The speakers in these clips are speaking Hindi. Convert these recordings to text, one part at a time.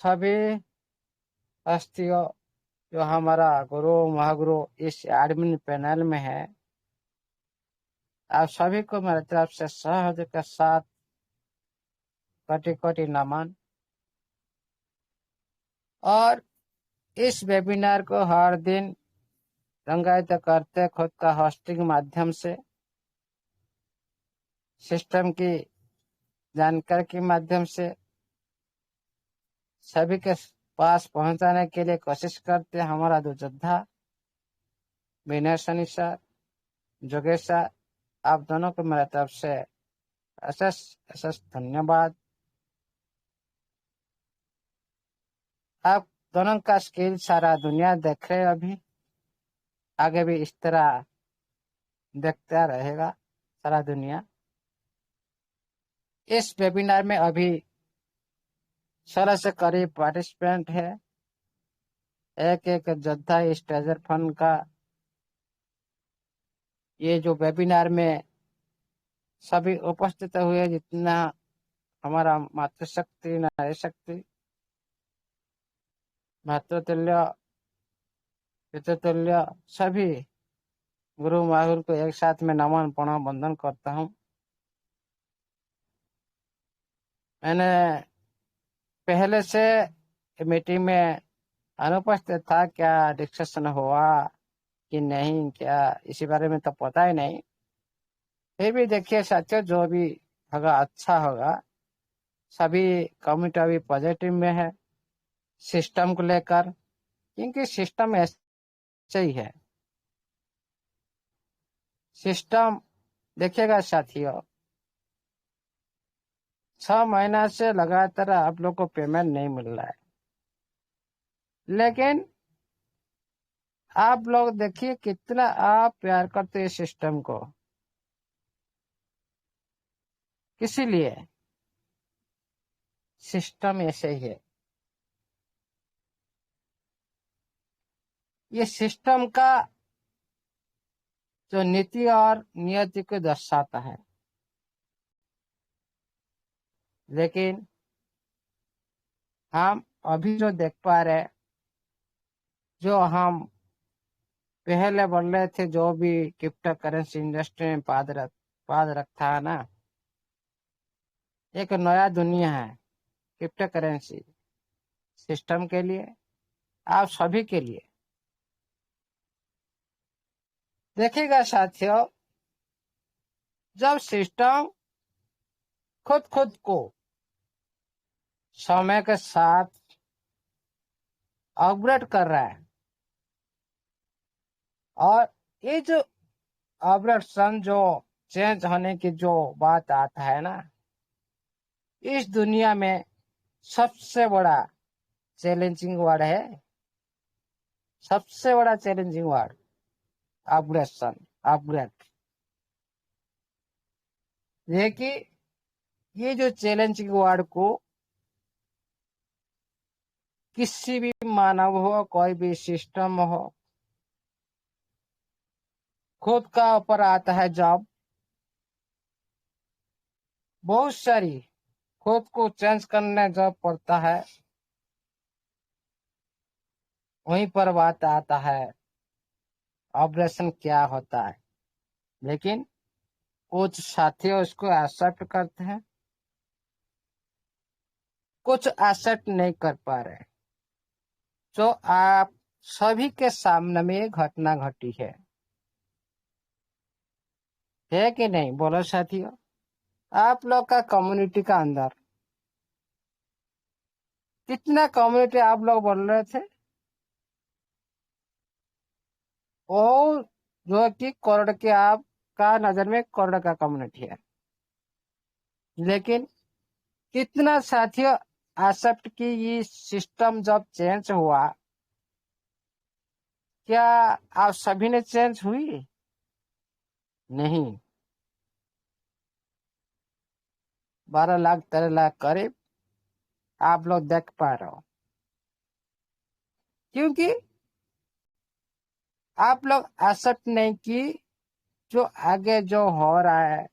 सभी हस्तियों जो हमारा गुरु महागुरु इस एडमिन पैनल में है, आप सभी को मेरी तरफ से सहज के साथ कोटि कोटि नमन। और इस वेबिनार को हर दिन रंगायित करते खुद का होस्टिंग माध्यम से, सिस्टम की जानकारी के माध्यम से सभी के पास पहुंचाने के लिए कोशिश करते हमारा दो योद्धा विनय सनी सर, जोगेश सर, आप दोनों को मेरे तरफ से अशेष अशेष धन्यवाद। आप दोनों का स्किल सारा दुनिया देख रहे अभी, आगे भी इस तरह देखता रहेगा सारा दुनिया। इस वेबिनार में अभी 16 से करीब पार्टिसिपेंट है। एक एक योद्धा स्टेजर फंड का ये जो वेबिनार में सभी उपस्थित हुए, जितना हमारा मातृशक्ति, नारी शक्ति, मातृतुल्य, पितृतुल्य सभी गुरु महागुरु को एक साथ में नमन प्रणाम वंदन करता हूँ। मैंने पहले से मीटिंग में अनुपस्थित था, क्या डिस्कशन हुआ कि नहीं, क्या इसी बारे में तो पता ही नहीं। फिर भी देखिए साथियों, जो भी होगा अच्छा होगा। सभी कम्युनिटी अभी पॉजिटिव में है सिस्टम को लेकर, क्योंकि सिस्टम ऐसे ही है। सिस्टम देखिएगा साथियों, 6 महीना से लगातार आप लोग को पेमेंट नहीं मिल रहा है, लेकिन आप लोग देखिए कितना आप प्यार करते हैं सिस्टम को। किसी लिए सिस्टम ऐसे ही है। ये सिस्टम का जो नीति और नियति को दर्शाता है, लेकिन हम अभी जो देख पा रहे, जो हम पहले बोल रहे थे, जो भी क्रिप्टो करेंसी इंडस्ट्री में पाद रखा है ना, एक नया दुनिया है क्रिप्टो करेंसी सिस्टम के लिए, आप सभी के लिए। देखिएगा साथियों, जब सिस्टम खुद को समय के साथ अपग्रेड कर रहा है, और ये जो अपग्रेडेशन, जो चेंज होने की जो बात आता है ना, इस दुनिया में सबसे बड़ा चैलेंजिंग वर्ड है, सबसे बड़ा चैलेंजिंग वर्ड अपग्रेडेशन, अपग्रेड। ये कि ये जो चैलेंजिंग वर्ड को किसी भी मानव हो, कोई भी सिस्टम हो, खुद का ऊपर आता है जब बहुत सारी खुद को चेंज करने जब पड़ता है, वहीं पर बात आता है ऑपरेशन क्या होता है। लेकिन कुछ साथी उसको एक्सेप्ट करते हैं, कुछ एक्सेप्ट नहीं कर पा रहे। जो आप सभी के सामने में घटना घटी है कि नहीं, बोलो साथियों? आप लोग का कम्युनिटी का अंदर कितना कम्युनिटी आप लोग बोल रहे थे, वो जो कि करोड़ के आपका नजर में करोड़ का कम्युनिटी है, लेकिन कितना साथियों एक्सेप्ट की ये सिस्टम जब चेंज हुआ, क्या आप सभी ने चेंज हुई? नहीं। 12 लाख 13 लाख करीब आप लोग देख पा रहे हो, क्योंकि आप लोग एक्सेप्ट नहीं की जो आगे जो हो रहा है,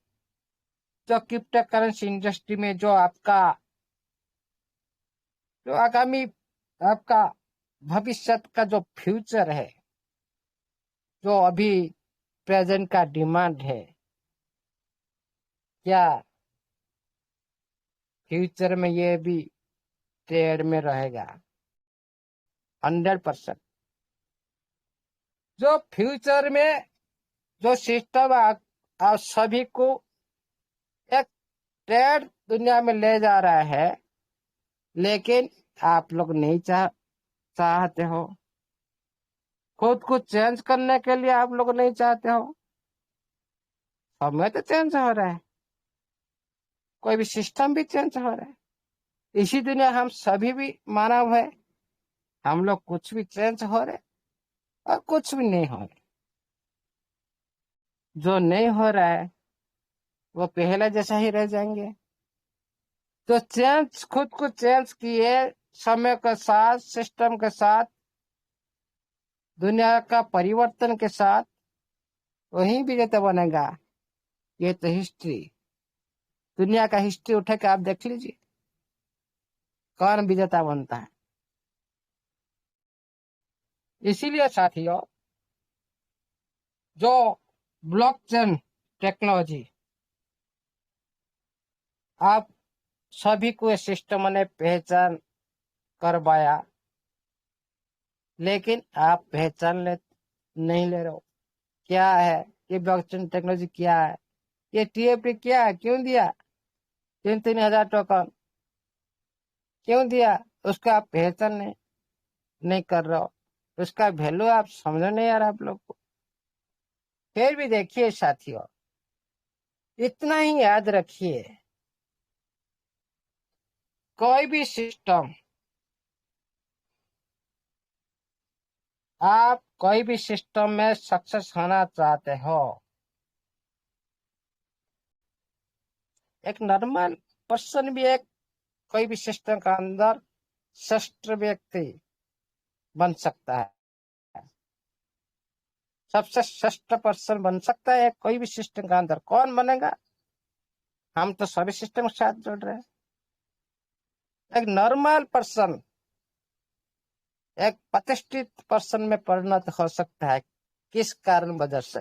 जो क्रिप्टो करेंसी इंडस्ट्री में जो आपका जो आगामी आपका भविष्य का जो फ्यूचर है, जो अभी प्रेजेंट का डिमांड है, क्या फ्यूचर में ये भी ट्रेड में रहेगा? 100%। जो फ्यूचर में जो सिस्टम आप सभी को एक ट्रेड दुनिया में ले जा रहा है, लेकिन आप लोग नहीं चाहते हो। खुद को चेंज करने के लिए आप लोग नहीं चाहते हो। समय तो चेंज हो रहा है, कोई भी सिस्टम भी चेंज हो रहा है। इसी दुनिया हम सभी भी मानव है, हम लोग कुछ भी चेंज हो रहे और कुछ भी नहीं हो रहे। जो नहीं हो रहा है वो पहले जैसा ही रह जाएंगे। तो चेंज, खुद को चेंज किए समय के साथ, सिस्टम के साथ, दुनिया का परिवर्तन के साथ, वही विजेता बनेगा। ये तो हिस्ट्री, दुनिया का हिस्ट्री उठा के आप देख लीजिए, कौन विजेता बनता है। इसीलिए साथियों, जो ब्लॉकचेन टेक्नोलॉजी आप सभी को सिस्टम ने पहचान करवाया, लेकिन आप पहचान नहीं ले रहे हो। क्या है ये ब्लॉकचेन टेक्नोलॉजी? क्या है ये TFT? क्या है? क्यों दिया 3,000 टोकन? क्यों दिया? उसका आप पहचान नहीं कर रहे हो, उसका वैल्यू आप समझ नहीं आ रहा आप लोग को। फिर भी देखिए साथियों, इतना ही याद रखिए, कोई भी सिस्टम, आप कोई भी सिस्टम में सक्सेस होना चाहते हो, एक नॉर्मल पर्सन भी एक कोई भी सिस्टम का अंदर श्रेष्ठ व्यक्ति बन सकता है। सबसे श्रेष्ठ पर्सन बन सकता है कोई भी सिस्टम का अंदर। कौन बनेगा? हम तो सभी सिस्टम के साथ जुड़ रहे हैं। एक नॉर्मल पर्सन एक प्रतिष्ठित पर्सन में परिणत हो सकता है। किस कारण वजह से?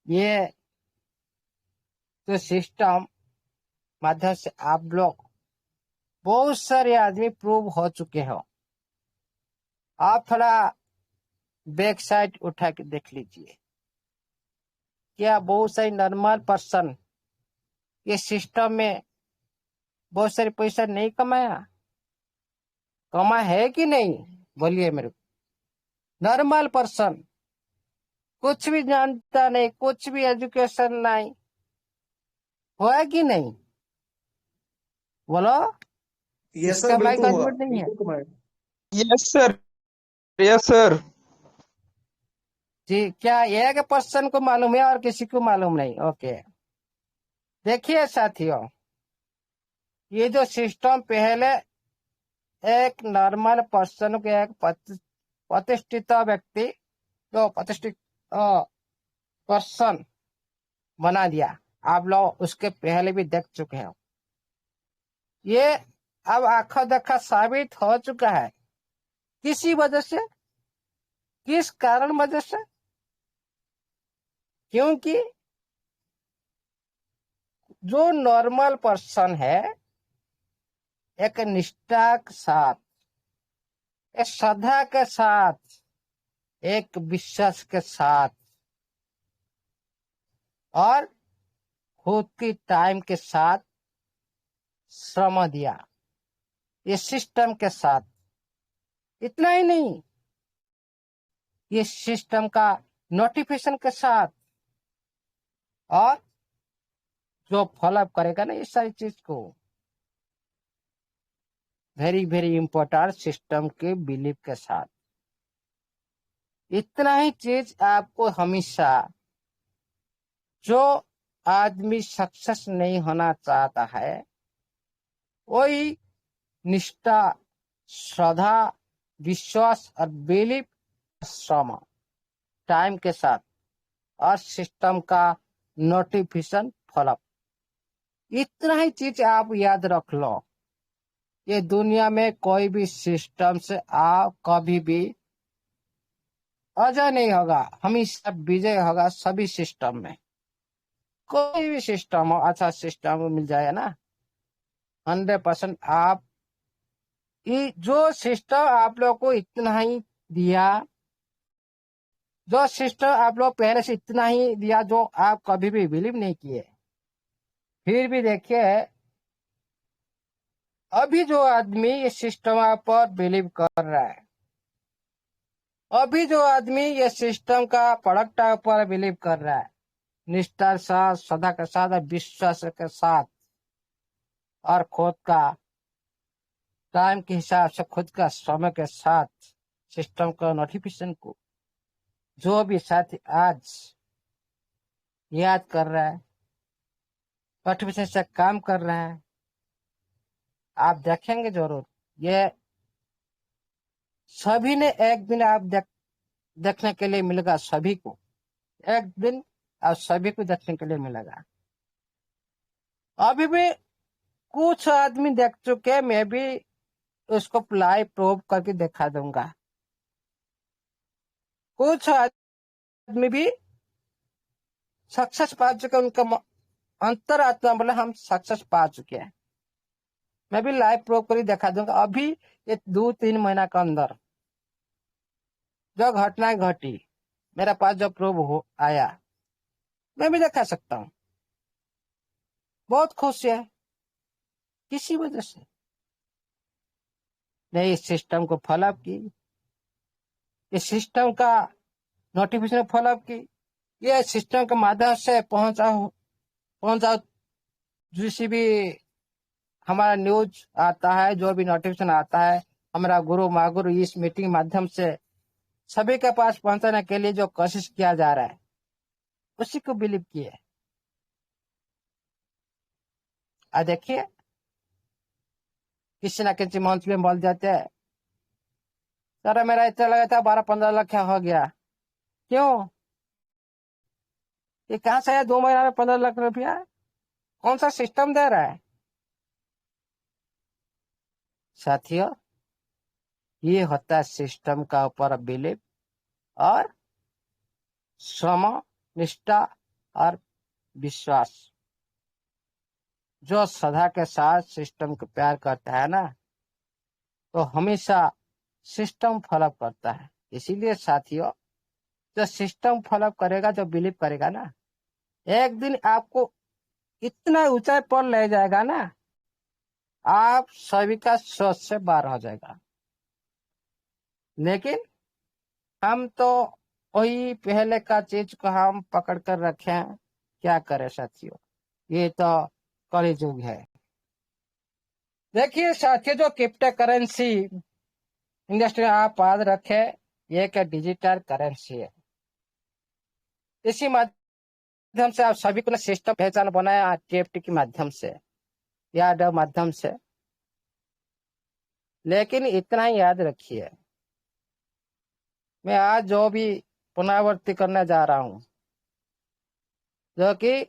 ये तो सिस्टम माध्यम से आप लोग बहुत सारे आदमी प्रूव हो चुके हो। आप थोड़ा बैक साइड उठा के देख लीजिए, क्या बहुत सारे नॉर्मल पर्सन ये सिस्टम में बहुत सारे पैसा नहीं कमाया? कमा है कि नहीं? बोलिए मेरे को। नॉर्मल पर्सन कुछ भी जानता नहीं, कुछ भी एजुकेशन नहीं, हुआ कि नहीं? बोलो। यस सर, इसका माइक बिल्कुल हुआ, अनम्यूट नहीं है? बिल्कुल कमाया। Yes sir. Yes sir. जी, क्या एक पर्सन को मालूम है और किसी को मालूम नहीं? ओके, देखिए साथियों, ये जो सिस्टम पहले एक नॉर्मल पर्सन को एक प्रतिष्ठित व्यक्ति, जो प्रतिष्ठित पर्सन बना दिया, आप लोग उसके पहले भी देख चुके हो। ये अब आंखों देखा साबित हो चुका है। किसी वजह से, किस कारण वजह से? क्योंकि जो नॉर्मल पर्सन है एक निष्ठा के साथ, एक श्रद्धा के साथ, एक विश्वास के साथ और खुद की टाइम के साथ श्रम दिया, ये सिस्टम के साथ। इतना ही नहीं, ये सिस्टम का नोटिफिकेशन के साथ, और जो फॉलोअप करेगा ना इस सारी चीज को, वेरी वेरी इंपॉर्टेंट, सिस्टम के बिलीव के साथ। इतना ही चीज आपको हमेशा, जो आदमी सक्सेस नहीं होना चाहता है वही निष्ठा, श्रद्धा, विश्वास और बिलीव, श्रम, टाइम के साथ और सिस्टम का नोटिफिकेशन फॉलोअप। इतना ही चीज आप याद रख लो। ये दुनिया में कोई भी सिस्टम से आप कभी भी अजय नहीं होगा, हमेशा विजय होगा सभी सिस्टम में। कोई भी सिस्टम हो, अच्छा सिस्टम मिल जाए ना, 100% आप ये जो सिस्टम आप लोग को इतना ही दिया, जो सिस्टम आप लोग पहले से इतना ही दिया, जो आप कभी भी बिलीव नहीं किए, फिर भी देखिए अभी जो आदमी ये सिस्टम पर बिलीव कर रहा है, अभी जो आदमी ये सिस्टम का प्रोडक्ट पर बिलीव कर रहा है, निष्ठा के साथ, श्रद्धा के साथ और विश्वास के साथ, और खुद का टाइम के हिसाब से, खुद का समय के साथ सिस्टम का नोटिफिकेशन को जो भी साथी आज याद कर रहा है, नोटिफिकेशन से काम कर रहा है, आप देखेंगे जरूर ये सभी ने एक दिन आप देखने के लिए मिलेगा, सभी को एक दिन आप सभी को देखने के लिए मिलेगा। अभी भी कुछ आदमी देख चुके, मैं भी उसको लाइव प्रूव करके दिखा दूंगा। कुछ आदमी भी सक्सेस पा चुके, उनका अंतर आत्मा बोले हम सक्सेस पा चुके हैं। मैं भी लाइव प्रूव करके दिखा दूंगा। अभी ये 2-3 महीना के अंदर जो घटनाएं घटी, मेरे पास जो प्रूव हो आया, मैं भी दिखा सकता हूँ। बहुत खुश है किसी वजह से नहीं, इस सिस्टम को फॉलोअप की, इस सिस्टम का नोटिफिकेशन फॉलोअप की, ये सिस्टम के माध्यम से पहुंचा जिस भी हमारा न्यूज आता है, जो भी नोटिफिकेशन आता है, हमारा गुरु महागुरु इस मीटिंग माध्यम से सभी के पास पहुंचाने के लिए जो कोशिश किया जा रहा है, उसी को बिलीव किए। देखिए किसी ना किसी मंच में बोल जाते हैं, सर मेरा इतना लगा था 12-15 लाख हो गया। क्यों? ये कहां से है 2 महीना में 15 लाख रुपया? कौन सा सिस्टम दे रहा है? साथियों, ये होता है सिस्टम का ऊपर बिलीव और श्रम, निष्ठा और विश्वास। जो श्रद्धा के साथ सिस्टम को प्यार करता है ना, तो हमेशा सिस्टम फॉलो करता है। इसीलिए साथियों, जो सिस्टम फॉलो करेगा, जो बिलीव करेगा ना, एक दिन आपको इतना ऊंचाई पर ले जाएगा ना, आप सभी का सोच से बाहर हो जाएगा। लेकिन हम तो वही पहले का चीज को हम पकड़ कर रखे हैं। क्या करें साथियों, ये तो कलयुग है। देखिए साथियों, जो क्रिप्टो करेंसी इंडस्ट्री में आप याद रखे, ये एक डिजिटल करेंसी है। इसी माध्यम से आप सभी को सिस्टम पहचान बनाया टीएफटी के माध्यम से या माध्यम से। लेकिन इतना ही याद रखिए, मैं आज जो भी पुनरावृत्ति करने जा रहा हूं, जो कि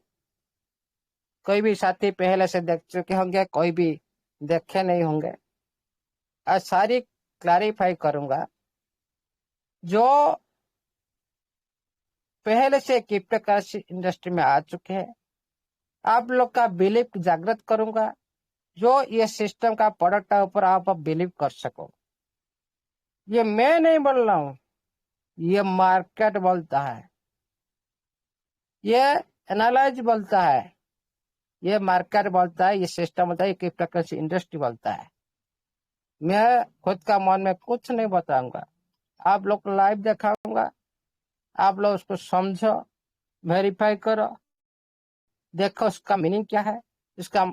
कोई भी साथी पहले से देख चुके होंगे, कोई भी देखे नहीं होंगे, आज सारी क्लैरिफाई करूंगा। जो पहले से क्रिप्टो करेंसी इंडस्ट्री में आ चुके हैं, आप लोग का बिलीफ जागृत करूंगा, जो ये सिस्टम का प्रोडक्ट है ऊपर आप बिलीव कर सको। ये मैं नहीं बोल रहा हूं, ये मार्केट बोलता है, ये एनालाइज बोलता है, ये मार्केट बोलता है, ये सिस्टम बोलता है, ये क्रिप्टो करेंसी इंडस्ट्री बोलता है। मैं खुद का मन में कुछ नहीं बताऊंगा, आप लोग को लाइव दिखाऊंगा, आप लोग उसको समझो, वेरीफाई करो, देखो उसका मीनिंग क्या है, इसका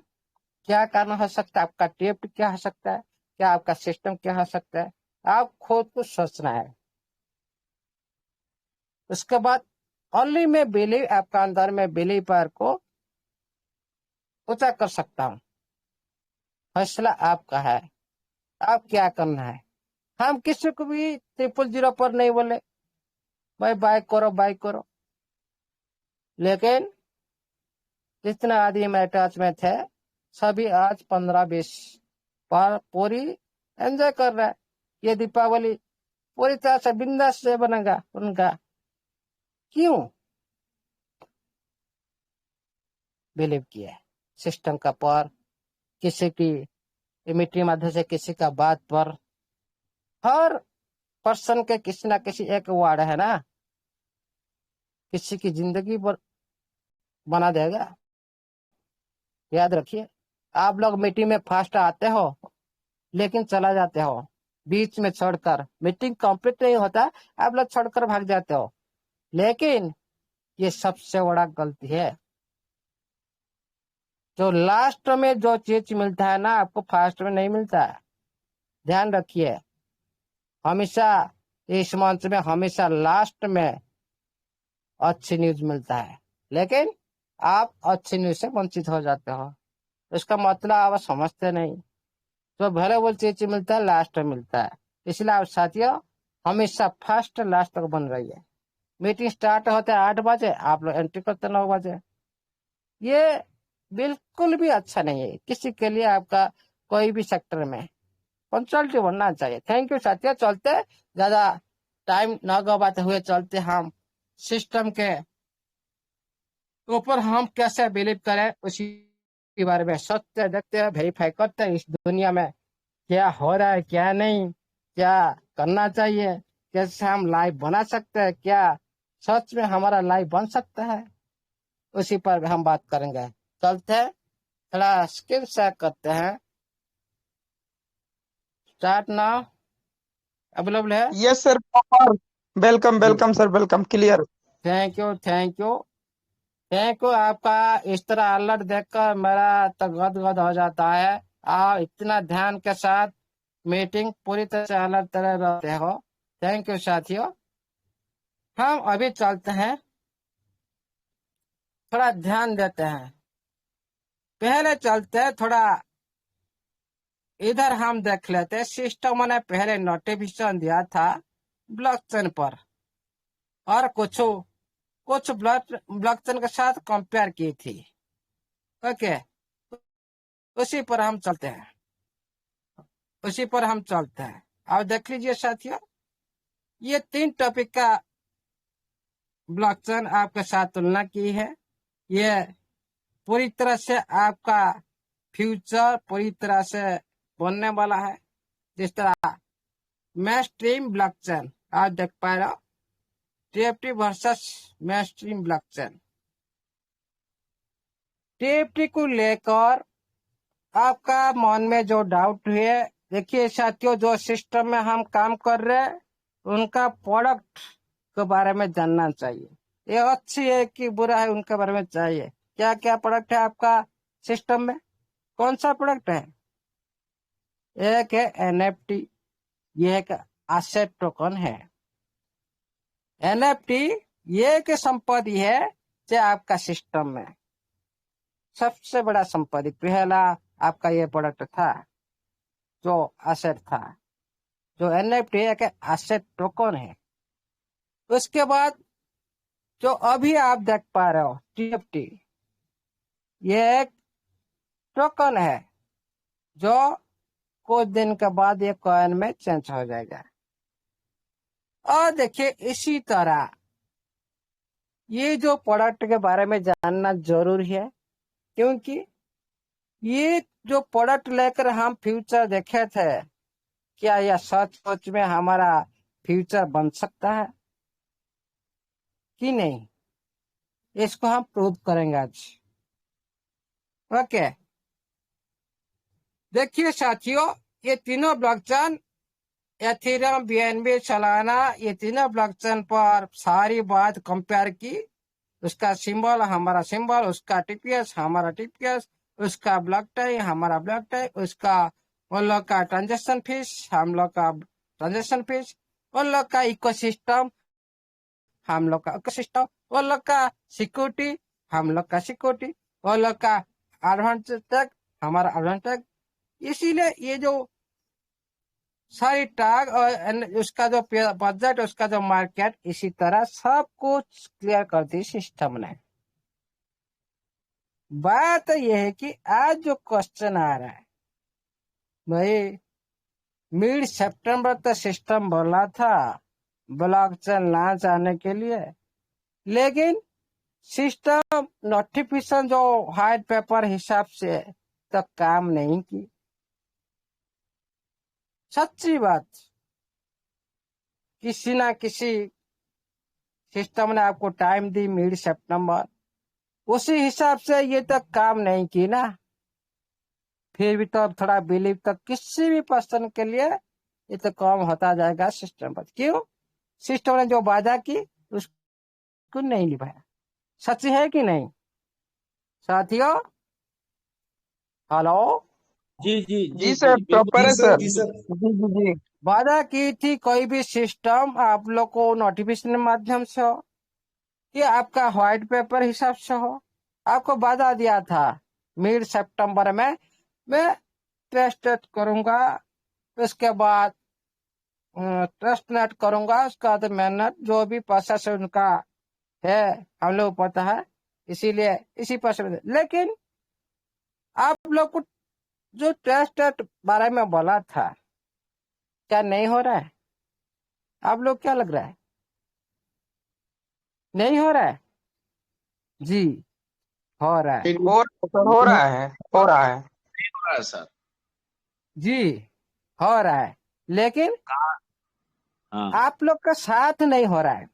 क्या कारण हो सकता है, आपका टेप क्या हो सकता है, क्या आपका सिस्टम क्या हो सकता है, आप खुद को सोचना है। उसके बाद ओनली मैं बिलीव, आपका अंदर में बिलीव पावर को ऊंचा कर सकता हूँ। फैसला आपका है, आप क्या करना है। हम किसी को भी 000 पर नहीं बोले भाई बाय करो बाय करो, लेकिन जितना आदमी मेरे टच में थे, सभी आज 15-20 पर पूरी एंजॉय कर रहा है। ये दीपावली पूरी तरह से बिंदास से बनेगा उनका। क्यों? बिलीव किया है सिस्टम का पर, किसी की मीटिंग माध्यम से किसी का बात पर, हर पर्सन के किसी ना किसी एक वार्ड है ना, किसी की जिंदगी पर बना देगा। याद रखिए, आप लोग मीटिंग में फास्ट आते हो लेकिन चला जाते हो बीच में छोड़कर। मीटिंग कंप्लीट नहीं होता, आप लोग छोड़कर भाग जाते हो। लेकिन ये सबसे बड़ा गलती है। जो लास्ट में जो चीज मिलता है ना, आपको फास्ट में नहीं मिलता है। ध्यान रखिए, हमेशा इस मंच में हमेशा लास्ट में अच्छी न्यूज मिलता है, लेकिन आप अच्छी न्यूज से वंचित हो जाते हो। इसका मतलब आप समझते नहीं। जो वैल्यूएबल चीज मिलता है लास्ट में मिलता है। इसलिए आप साथियों हमेशा फर्स्ट लास्ट तक बन रही है। मीटिंग स्टार्ट होते हैं 8 बजे, आप लोग एंट्री करते 9 बजे। ये बिल्कुल भी अच्छा नहीं है किसी के लिए, आपका कोई भी सेक्टर में पंक्चुअलिटी बनना चाहिए। थैंक यू साथियों। चलते ज्यादा टाइम न गवाते हुए चलते हम सिस्टम के ऊपर। हम कैसे बिलीव करें उसी के बारे में सोचते, देखते हैं, वेरीफाई करते हैं इस दुनिया में क्या हो रहा है क्या नहीं, क्या करना चाहिए, कैसे हम लाइव बना सकते हैं, क्या सच में हमारा लाइव बन सकता है, उसी पर हम बात करेंगे। चलते हैं, थोड़ा स्क्रीन शेयर करते हैं। Start now. अवेलेबल है? Yes sir proper. Welcome ji, welcome sir, welcome clear. Thank you thank you thank you. आपका इस तरह अलर्ट देखकर मेरा तो गदगद हो जाता है। आप इतना ध्यान के साथ मीटिंग पूरी तरह से अलग तरह रहते हो। थैंक यू साथियों। हम अभी चलते हैं, थोड़ा ध्यान देते हैं। पहले चलते हैं थोड़ा इधर, हम देख लेते हैं सिस्टम ने पहले नोटिफिकेशन दिया था ब्लॉकचेन पर, और कुछ कुछ ब्लॉकचेन के साथ कंपेयर की थी। ओके, उसी पर हम चलते हैं, उसी पर हम चलते हैं। अब देख लीजिए साथियों, ये 3 टॉपिक का ब्लॉकचेन आपके साथ तुलना की है। ये पूरी तरह से आपका फ्यूचर पूरी तरह से बनने वाला है। जिस तरह मैं स्ट्रीम ब्लॉकचेन आप देख पा रहे हो, टीएफटी वर्सेस मैं स्ट्रीम ब्लॉकचेन। टीएफटी को लेकर आपका मन में जो डाउट है, देखिए साथियों, जो सिस्टम में हम काम कर रहे हैं उनका प्रोडक्ट के बारे में जानना चाहिए। ये अच्छी है कि बुरा है उनके बारे में चाहिए। क्या क्या प्रोडक्ट है आपका सिस्टम में? कौन सा प्रोडक्ट है? एक है एनएफटी, ये एक एसेट टोकन है। एनएफटी ये एक संपत्ति है जो आपका सिस्टम में सबसे बड़ा संपत्ति पहला आपका ये प्रोडक्ट था, जो एसेट था। जो एनएफटी एक एसेट टोकन है। उसके बाद जो अभी आप देख पा रहे हो टीएफटी, ये एक टोकन है जो कुछ दिन के बाद ये कॉइन में चेंज हो जाएगा। और देखिए इसी तरह ये जो प्रोडक्ट के बारे में जानना जरूरी है, क्योंकि ये जो प्रोडक्ट लेकर हम फ्यूचर देखे थे, क्या यह सच में हमारा फ्यूचर बन सकता है कि नहीं, इसको हम प्रूव करेंगे आज। ओके, देखिए साथियों, ये तीनों ब्लॉकचेन एथेरियम, बीएनबी, सोलाना, ये तीनों ब्लॉकचेन पर सारी बात कंपेयर की। उसका सिंबल हमारा सिंबल, उसका टीपीएस हमारा टीपीएस, उसका ब्लॉक टाइम हमारा ब्लॉक टाइम, उसका उन लोग का ट्रांजेक्शन फीस हम लोग का ट्रांजेक्शन फीस, उन लोग का इकोसिस्टम हम लोग का इकोसिस्टम, उन लोग का सिक्योरिटी हम लोग का सिक्योरिटी, उन लोग का एडवांटेज टैग हमारा एडवांटेज टैग। इसीलिए ये जो सारी टैग और उसका जो बजट, उसका जो मार्केट, इसी तरह सब कुछ क्लियर कर दी सिस्टम ने। बात यह है कि आज जो क्वेश्चन आ रहा है भाई मिड सितंबर तक सिस्टम बोला था ब्लॉकचेन लॉन्च आने के लिए, लेकिन सिस्टम नोटिफिकेशन जो व्हाइट पेपर हिसाब से तो काम नहीं की। सच्ची बात, किसी ना किसी सिस्टम ने आपको टाइम दी मिड सितंबर, उसी हिसाब से ये तक काम नहीं की ना। फिर भी तो अब थोड़ा बिलीव तो किसी भी पर्सन के लिए ये तो कम होता जाएगा सिस्टम पर। क्यों? सिस्टम ने जो वादा की उसको नहीं निभाया। सच है कि नहीं साथियों? हेलो। जी जी जी जी जी सर, बिल्कुल प्रॉपर है सर। जी सर। जी जी जी। वादा की थी कोई भी सिस्टम आप लोग को नोटिफिकेशन के माध्यम से हो कि आपका व्हाइट पेपर हिसाब से हो। आपको वादा दिया था मिड सितंबर में मैं टेस्ट करूंगा, उसके बाद ट्रस्ट नेट करूंगा, उसका बाद मेहनत जो भी पैसा से उनका है हम लोग को पता है, इसीलिए इसी पैसे में। लेकिन आप लोग को जो टेस्ट बारे में बोला था क्या नहीं हो रहा है? आप लोग क्या लग रहा है नहीं हो रहा है? जी हो रहा है। हो सर, हो रहा है, हो रहा है। सर। जी हो रहा है, लेकिन हाँ आप लोग का साथ नहीं हो रहा है।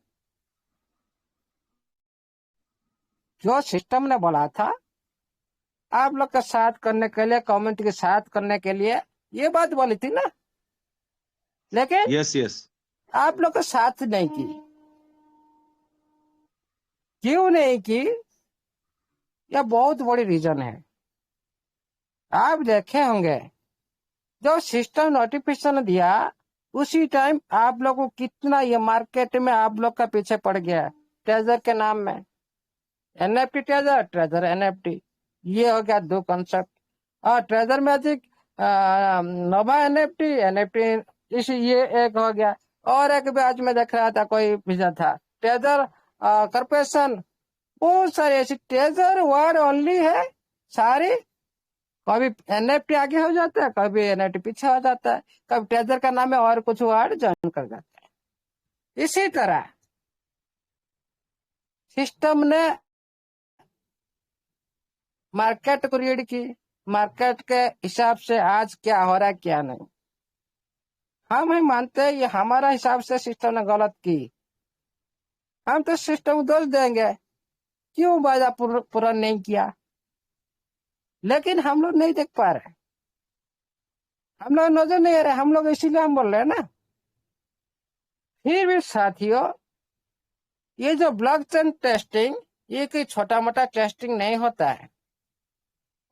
जो सिस्टम ने बोला था आप लोग का साथ करने के लिए, कम्युनिटी के साथ करने के लिए ये बात बोली थी ना, लेकिन यस यस। आप लोग का साथ नहीं की। क्यों नहीं की? यह बहुत बड़ी रीजन है। आप देखे होंगे जो सिस्टम नोटिफिकेशन दिया उसी टाइम आप लोग को कितना ये मार्केट में आप लोग का पीछे पड़ गया ट्रेजर के नाम में। एनएफटी ट्रेजर, ट्रेजर एनएफटी, ये हो गया दो कंसेप्ट। और ट्रेजर मैजिक, नोवा एनएफटी, एनएफटी इस ये एक हो गया। और एक भी आज मैं देख रहा था कोई भेजा था ट्रेजर कॉर्पोरेशन। बहुत सारे ऐसी ट्रेजर वर्ड ओनली है सारी। कभी एनएफटी आगे हो जाता है, कभी एनएफटी पीछे हो जाता है, कभी ट्रेजर का नाम है और कुछ वर्ड ज्वाइन कर जाता है। इसी तरह सिस्टम ने मार्केट को रीड की, मार्केट के हिसाब से आज क्या हो रहा है क्या नहीं। हम ही मानते हैं ये हमारा हिसाब से सिस्टम ने गलत की, हम तो सिस्टम को दोष देंगे क्यों वादा पूरा नहीं किया। लेकिन हम लोग नहीं देख पा रहे, हम लोग नजर नहीं आ रहे, हम लोग इसीलिए हम बोल रहे हैं ना। फिर भी साथियों, ये जो ब्लॉकचेन टेस्टिंग ये कोई छोटा मोटा टेस्टिंग नहीं होता है,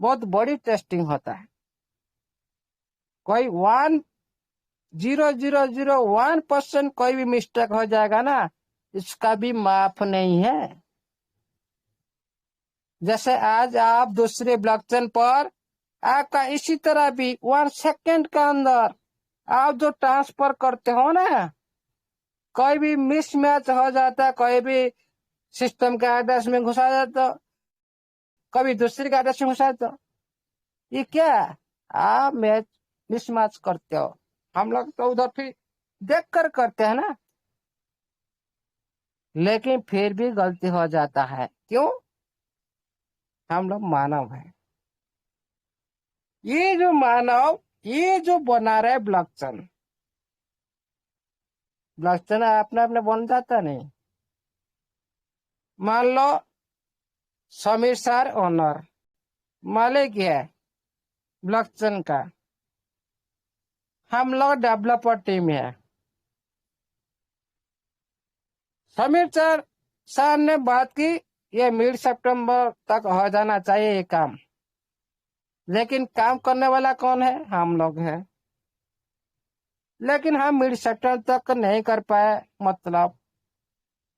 बहुत बड़ी टेस्टिंग होता है। कोई 1.0001% कोई भी मिस्टेक हो जाएगा ना, इसका भी माफ नहीं है। जैसे आज आप दूसरे ब्लॉकचेन पर आपका इसी तरह भी 1 सेकेंड के अंदर आप जो ट्रांसफर करते हो ना, कोई भी मिसमैच हो जाता है, कोई भी सिस्टम के एड्रेस में घुसा जाता, कभी दूसरे के एड्रेस में घुसा जाता, ये क्या आप मैच मिसमैच करते हो। हम लोग तो उधर फिर देख कर करते हैं ना, लेकिन फिर भी गलती हो जाता है। क्यों? हम लोग मानव हैं। ये जो मानव, ये जो बना रहे ब्लॉकचेन, ब्लॉकचेन अपने अपने बन जाता नहीं। मान लो समीर सर ओनर, मालिक है ब्लॉकचेन का, हम लोग डेवलपर टीम है। समीर सर ने बात की ये मिड सितंबर तक हो जाना चाहिए ये काम, लेकिन काम करने वाला कौन है? हम लोग हैं। लेकिन हम मिड सितंबर तक नहीं कर पाए, मतलब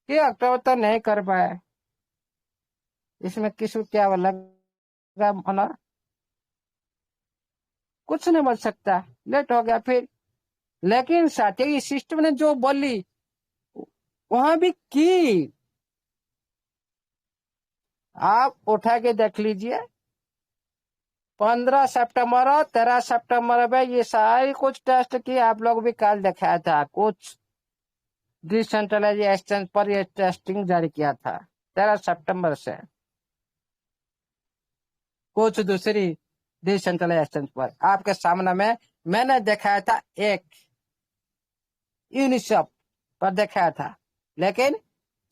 कि अक्टूबर तक नहीं कर पाए। इसमें किसी क्या लगा ऑनर? कुछ नहीं बोल सकता, लेट हो गया फिर। लेकिन साथी इस सिस्टम ने जो बोली वहां भी की, आप उठा के देख लीजिए। 15 सितंबर और 13 सितंबर में ये सारी कुछ टेस्ट की आप लोग भी कल दिखाया था। कुछ डिसेंट्रलाइज एक्सचेंज पर ये टेस्टिंग जारी किया था 13 सितंबर से। कुछ दूसरी डिसेंट्रलाइज एक्सचेंज पर आपके सामने में मैंने दिखाया था, एक यूनिसॉप पर दिखाया था, लेकिन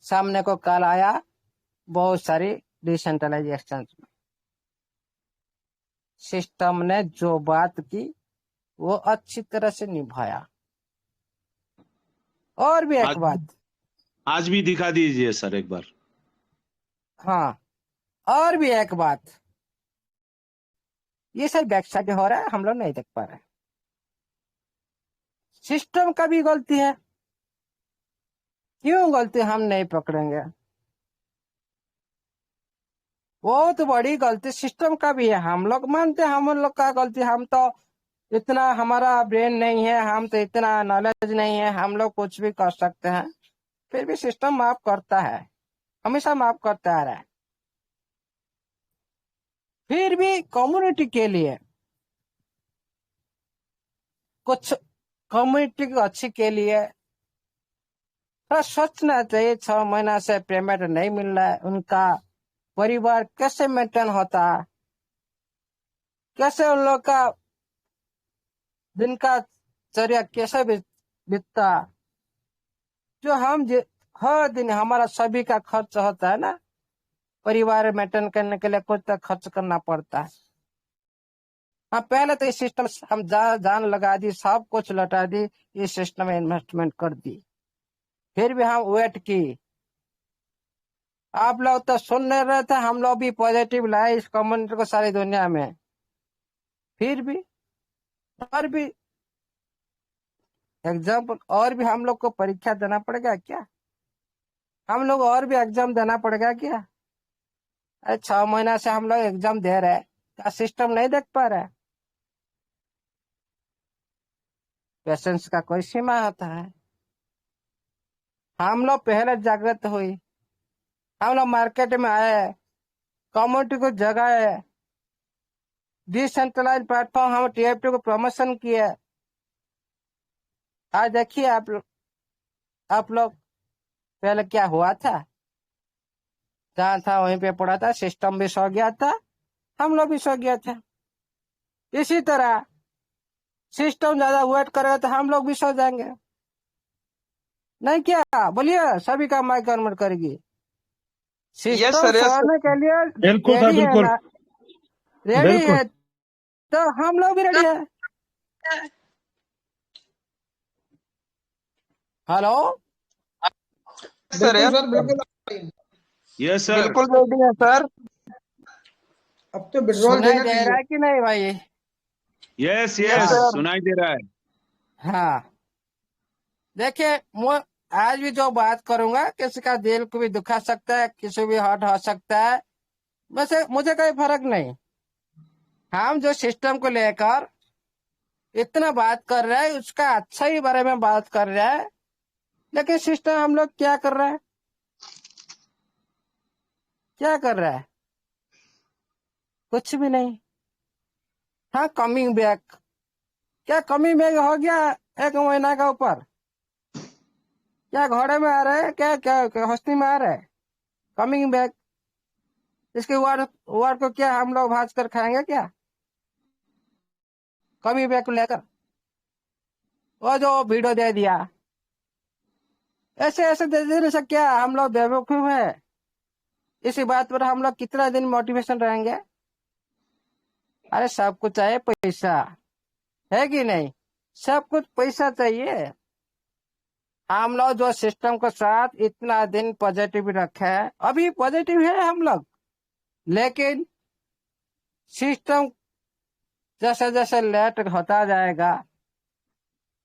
सामने को कल आया बहुत सारी डिसेंट्रलाइज एक्सचेंज में। सिस्टम ने जो बात की वो अच्छी तरह से निभाया। और भी एक बात, आज भी दिखा दीजिए सर एक बार। हाँ, और भी एक बात, ये सब बैक साइड हो रहा है, हम लोग नहीं देख पा रहे। सिस्टम का भी गलती है। क्यों गलती हम नहीं पकड़ेंगे? बहुत बड़ी गलती सिस्टम का भी है। हम लोग मानते हैं हम लोग का गलती, हम तो इतना हमारा ब्रेन नहीं है, हम तो इतना नॉलेज नहीं है, हम लोग कुछ भी कर सकते हैं। फिर भी सिस्टम माफ करता है, हमेशा माफ करता आ रहा है। फिर भी कम्युनिटी के लिए, कुछ कम्युनिटी की अच्छी के लिए थोड़ा सोचना चाहिए। 6 महीना से पेमेंट नहीं मिल रहा है, उनका परिवार कैसे मेंटेन होता, कैसे उन लोग का दिन का चर्या कैसे बीतता। जो हम हर दिन हमारा सभी का खर्च होता है ना, परिवार मेंटेन करने के लिए कुछ तो खर्च करना पड़ता है। हाँ, पहले तो इस सिस्टम हम जान लगा दी, सब कुछ लौटा दी, इस सिस्टम में इन्वेस्टमेंट कर दी। फिर भी हम वेट की। आप लोग तो सुन नहीं रहे थे, हम लोग भी पॉजिटिव लाए इस कम्युनिटी को सारी दुनिया में। फिर भी और भी एग्जाम, और भी हम लोग को परीक्षा देना पड़ेगा क्या? हम लोग और भी एग्जाम देना पड़ेगा क्या? अरे 6 महीना से हम लोग एग्जाम दे रहे हैं, क्या सिस्टम नहीं देख पा रहा है? पेशेंस का कोई सीमा होता है। हम लोग पहले जागृत हुई, हम लोग मार्केट में आए, कम्युनिटी को जगाए, डिसेंट्रलाइज प्लेटफॉर्म हम TFT को प्रमोशन किए। आज देखिए आप लोग पहले क्या हुआ था, जहाँ था वहीं पे पड़ा था, सिस्टम भी सो गया था, हम लोग भी सो गया था। इसी तरह सिस्टम ज्यादा वेट करेगा तो हम लोग भी सो जाएंगे। नहीं क्या बोलिए? सभी का माइक गवर्नमेंट करेगी। सिस्टम सोने के लिए बिल्कुल सर, रेडी है बिल्कुल ना? रेडी बिल्कुल। है तो हम लोग भी रेडी है। हेलो, सर बिल्कुल सर, बिल्कुल। Yes sir. बिल्कुल रेडी है सर। अब तो विड्रॉल सुनाई देना दे चाहिए। रहा है कि नहीं भाई? Yes yes yes sir. सुनाई दे रहा है। हाँ, देखिए आज भी जो बात करूंगा किसी का दिल को भी दुखा सकता है, किसी भी हर्ट हो सकता है, वैसे मुझे कोई फर्क नहीं। हम जो सिस्टम को लेकर इतना बात कर रहे हैं, उसका अच्छा ही बारे में बात कर रहे हैं, लेकिन सिस्टम हम लोग क्या कर रहे हैं? क्या कर रहा है? कुछ भी नहीं। हाँ, कमिंग बैक। क्या कमिंग बैक हो गया 1 महीना का ऊपर? क्या घोड़े में आ रहे हैं? क्या क्या हस्ती में आ रहे हैं? Coming back. इसके वार्ड को क्या हम लोग भाज कर खाएंगे क्या? कमिंग बैक को लेकर वो जो वीडियो दे दिया, ऐसे ऐसे दे देने से क्या हम लोग बेवकूफ है? इसी बात पर हम लोग कितना दिन मोटिवेशन रहेंगे? अरे सब कुछ चाहिए पैसा, है कि नहीं? सब कुछ पैसा चाहिए। हम लोग जो सिस्टम के साथ इतना दिन पॉजिटिव रखे हैं, अभी पॉजिटिव है हम लोग, लेकिन सिस्टम जैसे जैसे लेट होता जाएगा,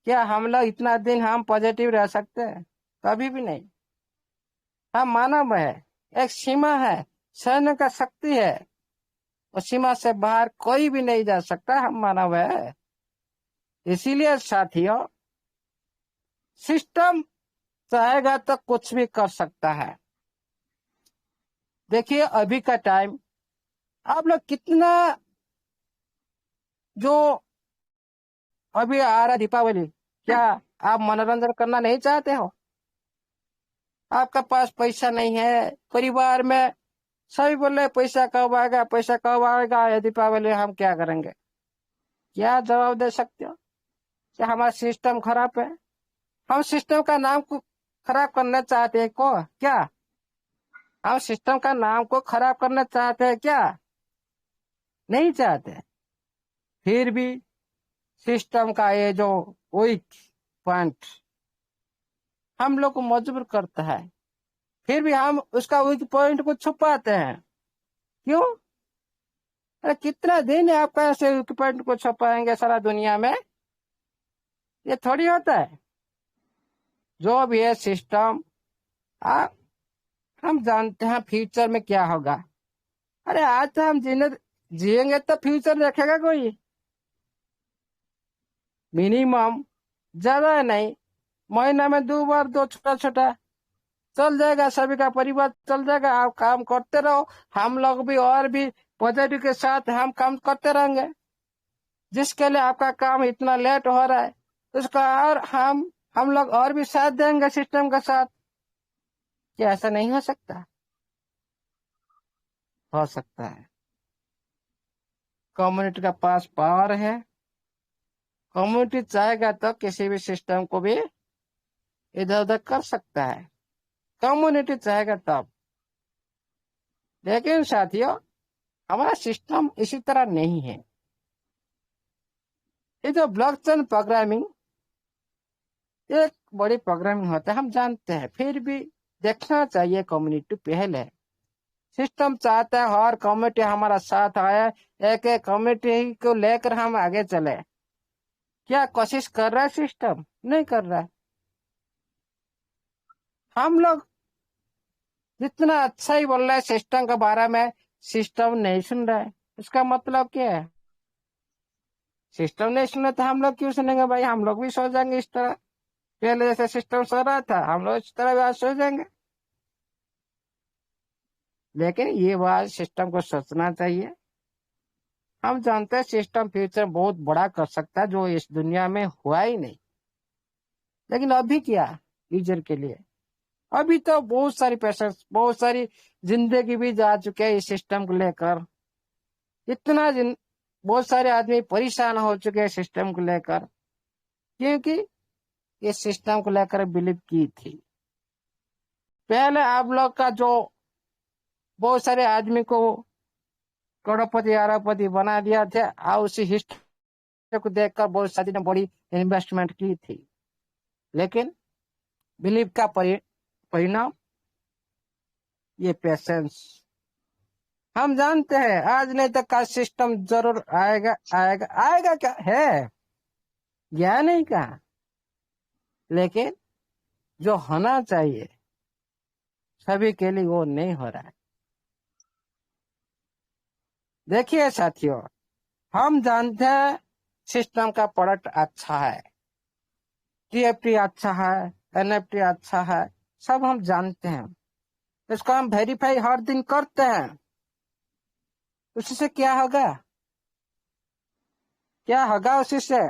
क्या हम लोग इतना दिन हम पॉजिटिव रह सकते हैं? कभी भी नहीं। हम मानव है, एक सीमा है, सैन्य का शक्ति है, उस सीमा से बाहर कोई भी नहीं जा सकता। हम मानव है। इसीलिए साथियों, सिस्टम चाहेगा तो कुछ भी कर सकता है। देखिए अभी का टाइम, आप लोग कितना जो अभी आ रहा दीपावली, क्या आप मनोरंजन करना नहीं चाहते हो? आपका पास पैसा नहीं है, परिवार में सभी बोल रहे पैसा कब आएगा, पैसा कब आएगा, ये दीपावली हम क्या करेंगे? क्या जवाब दे सकते हो? क्या हमारा सिस्टम खराब है? हम सिस्टम का नाम को खराब करना चाहते हैं को क्या? हम सिस्टम का नाम को खराब करना चाहते हैं क्या? नहीं चाहते। फिर भी सिस्टम का ये जो वीक पॉइंट हम लोग को मजबूर करता है, फिर भी हम उसका वीक पॉइंट को छुपाते हैं। क्यों? अरे कितना दिन है आपका ऐसे वीक पॉइंट को छुपाएंगे सारा दुनिया में? ये थोड़ी होता है। जो भी है सिस्टम, हम जानते हैं फ्यूचर में क्या होगा। अरे आज तो हम जिएंगे तो फ्यूचर देखेगा कोई? मिनिमम ज्यादा नहीं, महीना में 2 बार 2 छोटा छोटा चल जाएगा, सभी का परिवार चल जाएगा। आप काम करते रहो, हम लोग भी और भी पॉजिटिव के साथ हम काम करते रहेंगे। जिसके लिए आपका काम इतना लेट हो रहा है उसका और हम लोग और भी साथ देंगे सिस्टम के साथ। क्या ऐसा नहीं हो सकता? हो सकता है। कम्युनिटी का पास पावर है। कम्युनिटी चाहेगा तो किसी भी सिस्टम को भी इधर उधर कर सकता है, कम्युनिटी चाहेगा तब। लेकिन साथियों, हमारा सिस्टम इसी तरह नहीं है। ये जो ब्लॉकचेन प्रोग्रामिंग एक बड़ी प्रोग्रामिंग होता है, हम जानते हैं। फिर भी देखना चाहिए कम्युनिटी पहले। सिस्टम चाहता है हर कम्युनिटी हमारा साथ आए, एक एक कम्युनिटी को लेकर हम आगे चले। क्या कोशिश कर रहा है सिस्टम? नहीं कर रहा है। हम लोग जितना अच्छा ही बोल रहा है सिस्टम के बारे में, सिस्टम नहीं सुन रहा है। इसका मतलब क्या है? सिस्टम नहीं सुने तो हम लोग क्यों सुनेंगे भाई? हम लोग भी सो जाएंगे इस तरह। पहले जैसे सिस्टम सो रहा था, हम लोग इस तरह भी आज सो जाएंगे। लेकिन ये बात सिस्टम को सोचना चाहिए। हम जानते हैं सिस्टम फ्यूचर बहुत बड़ा कर सकता है, जो इस दुनिया में हुआ ही नहीं। लेकिन अभी क्या यूजर के लिए? अभी तो बहुत सारी पेशेंस, बहुत सारी जिंदगी भी जा चुके हैं इस सिस्टम को लेकर। इतना बहुत सारे आदमी परेशान हो चुके हैं सिस्टम को लेकर, क्योंकि ये सिस्टम को लेकर बिलीव की थी। पहले आप लोग का जो बहुत सारे आदमी को करोड़पति अरबपति बना दिया था, और उसी हिस्ट्री को देखकर बहुत सारी ने बड़ी इन्वेस्टमेंट की थी। लेकिन बिलीव का परिणाम ये पेशेंस। हम जानते हैं आज नहीं तो कल सिस्टम जरूर आएगा। आएगा आएगा क्या है, या नहीं कहा। लेकिन जो होना चाहिए सभी के लिए वो नहीं हो रहा है। देखिए साथियों, हम जानते हैं सिस्टम का प्रोडक्ट अच्छा है, टीएफटी अच्छा है, एनएफटी अच्छा है, सब हम जानते हैं। इसको हम वेरीफाई हर दिन करते हैं। उसी से क्या होगा? क्या होगा उसी से?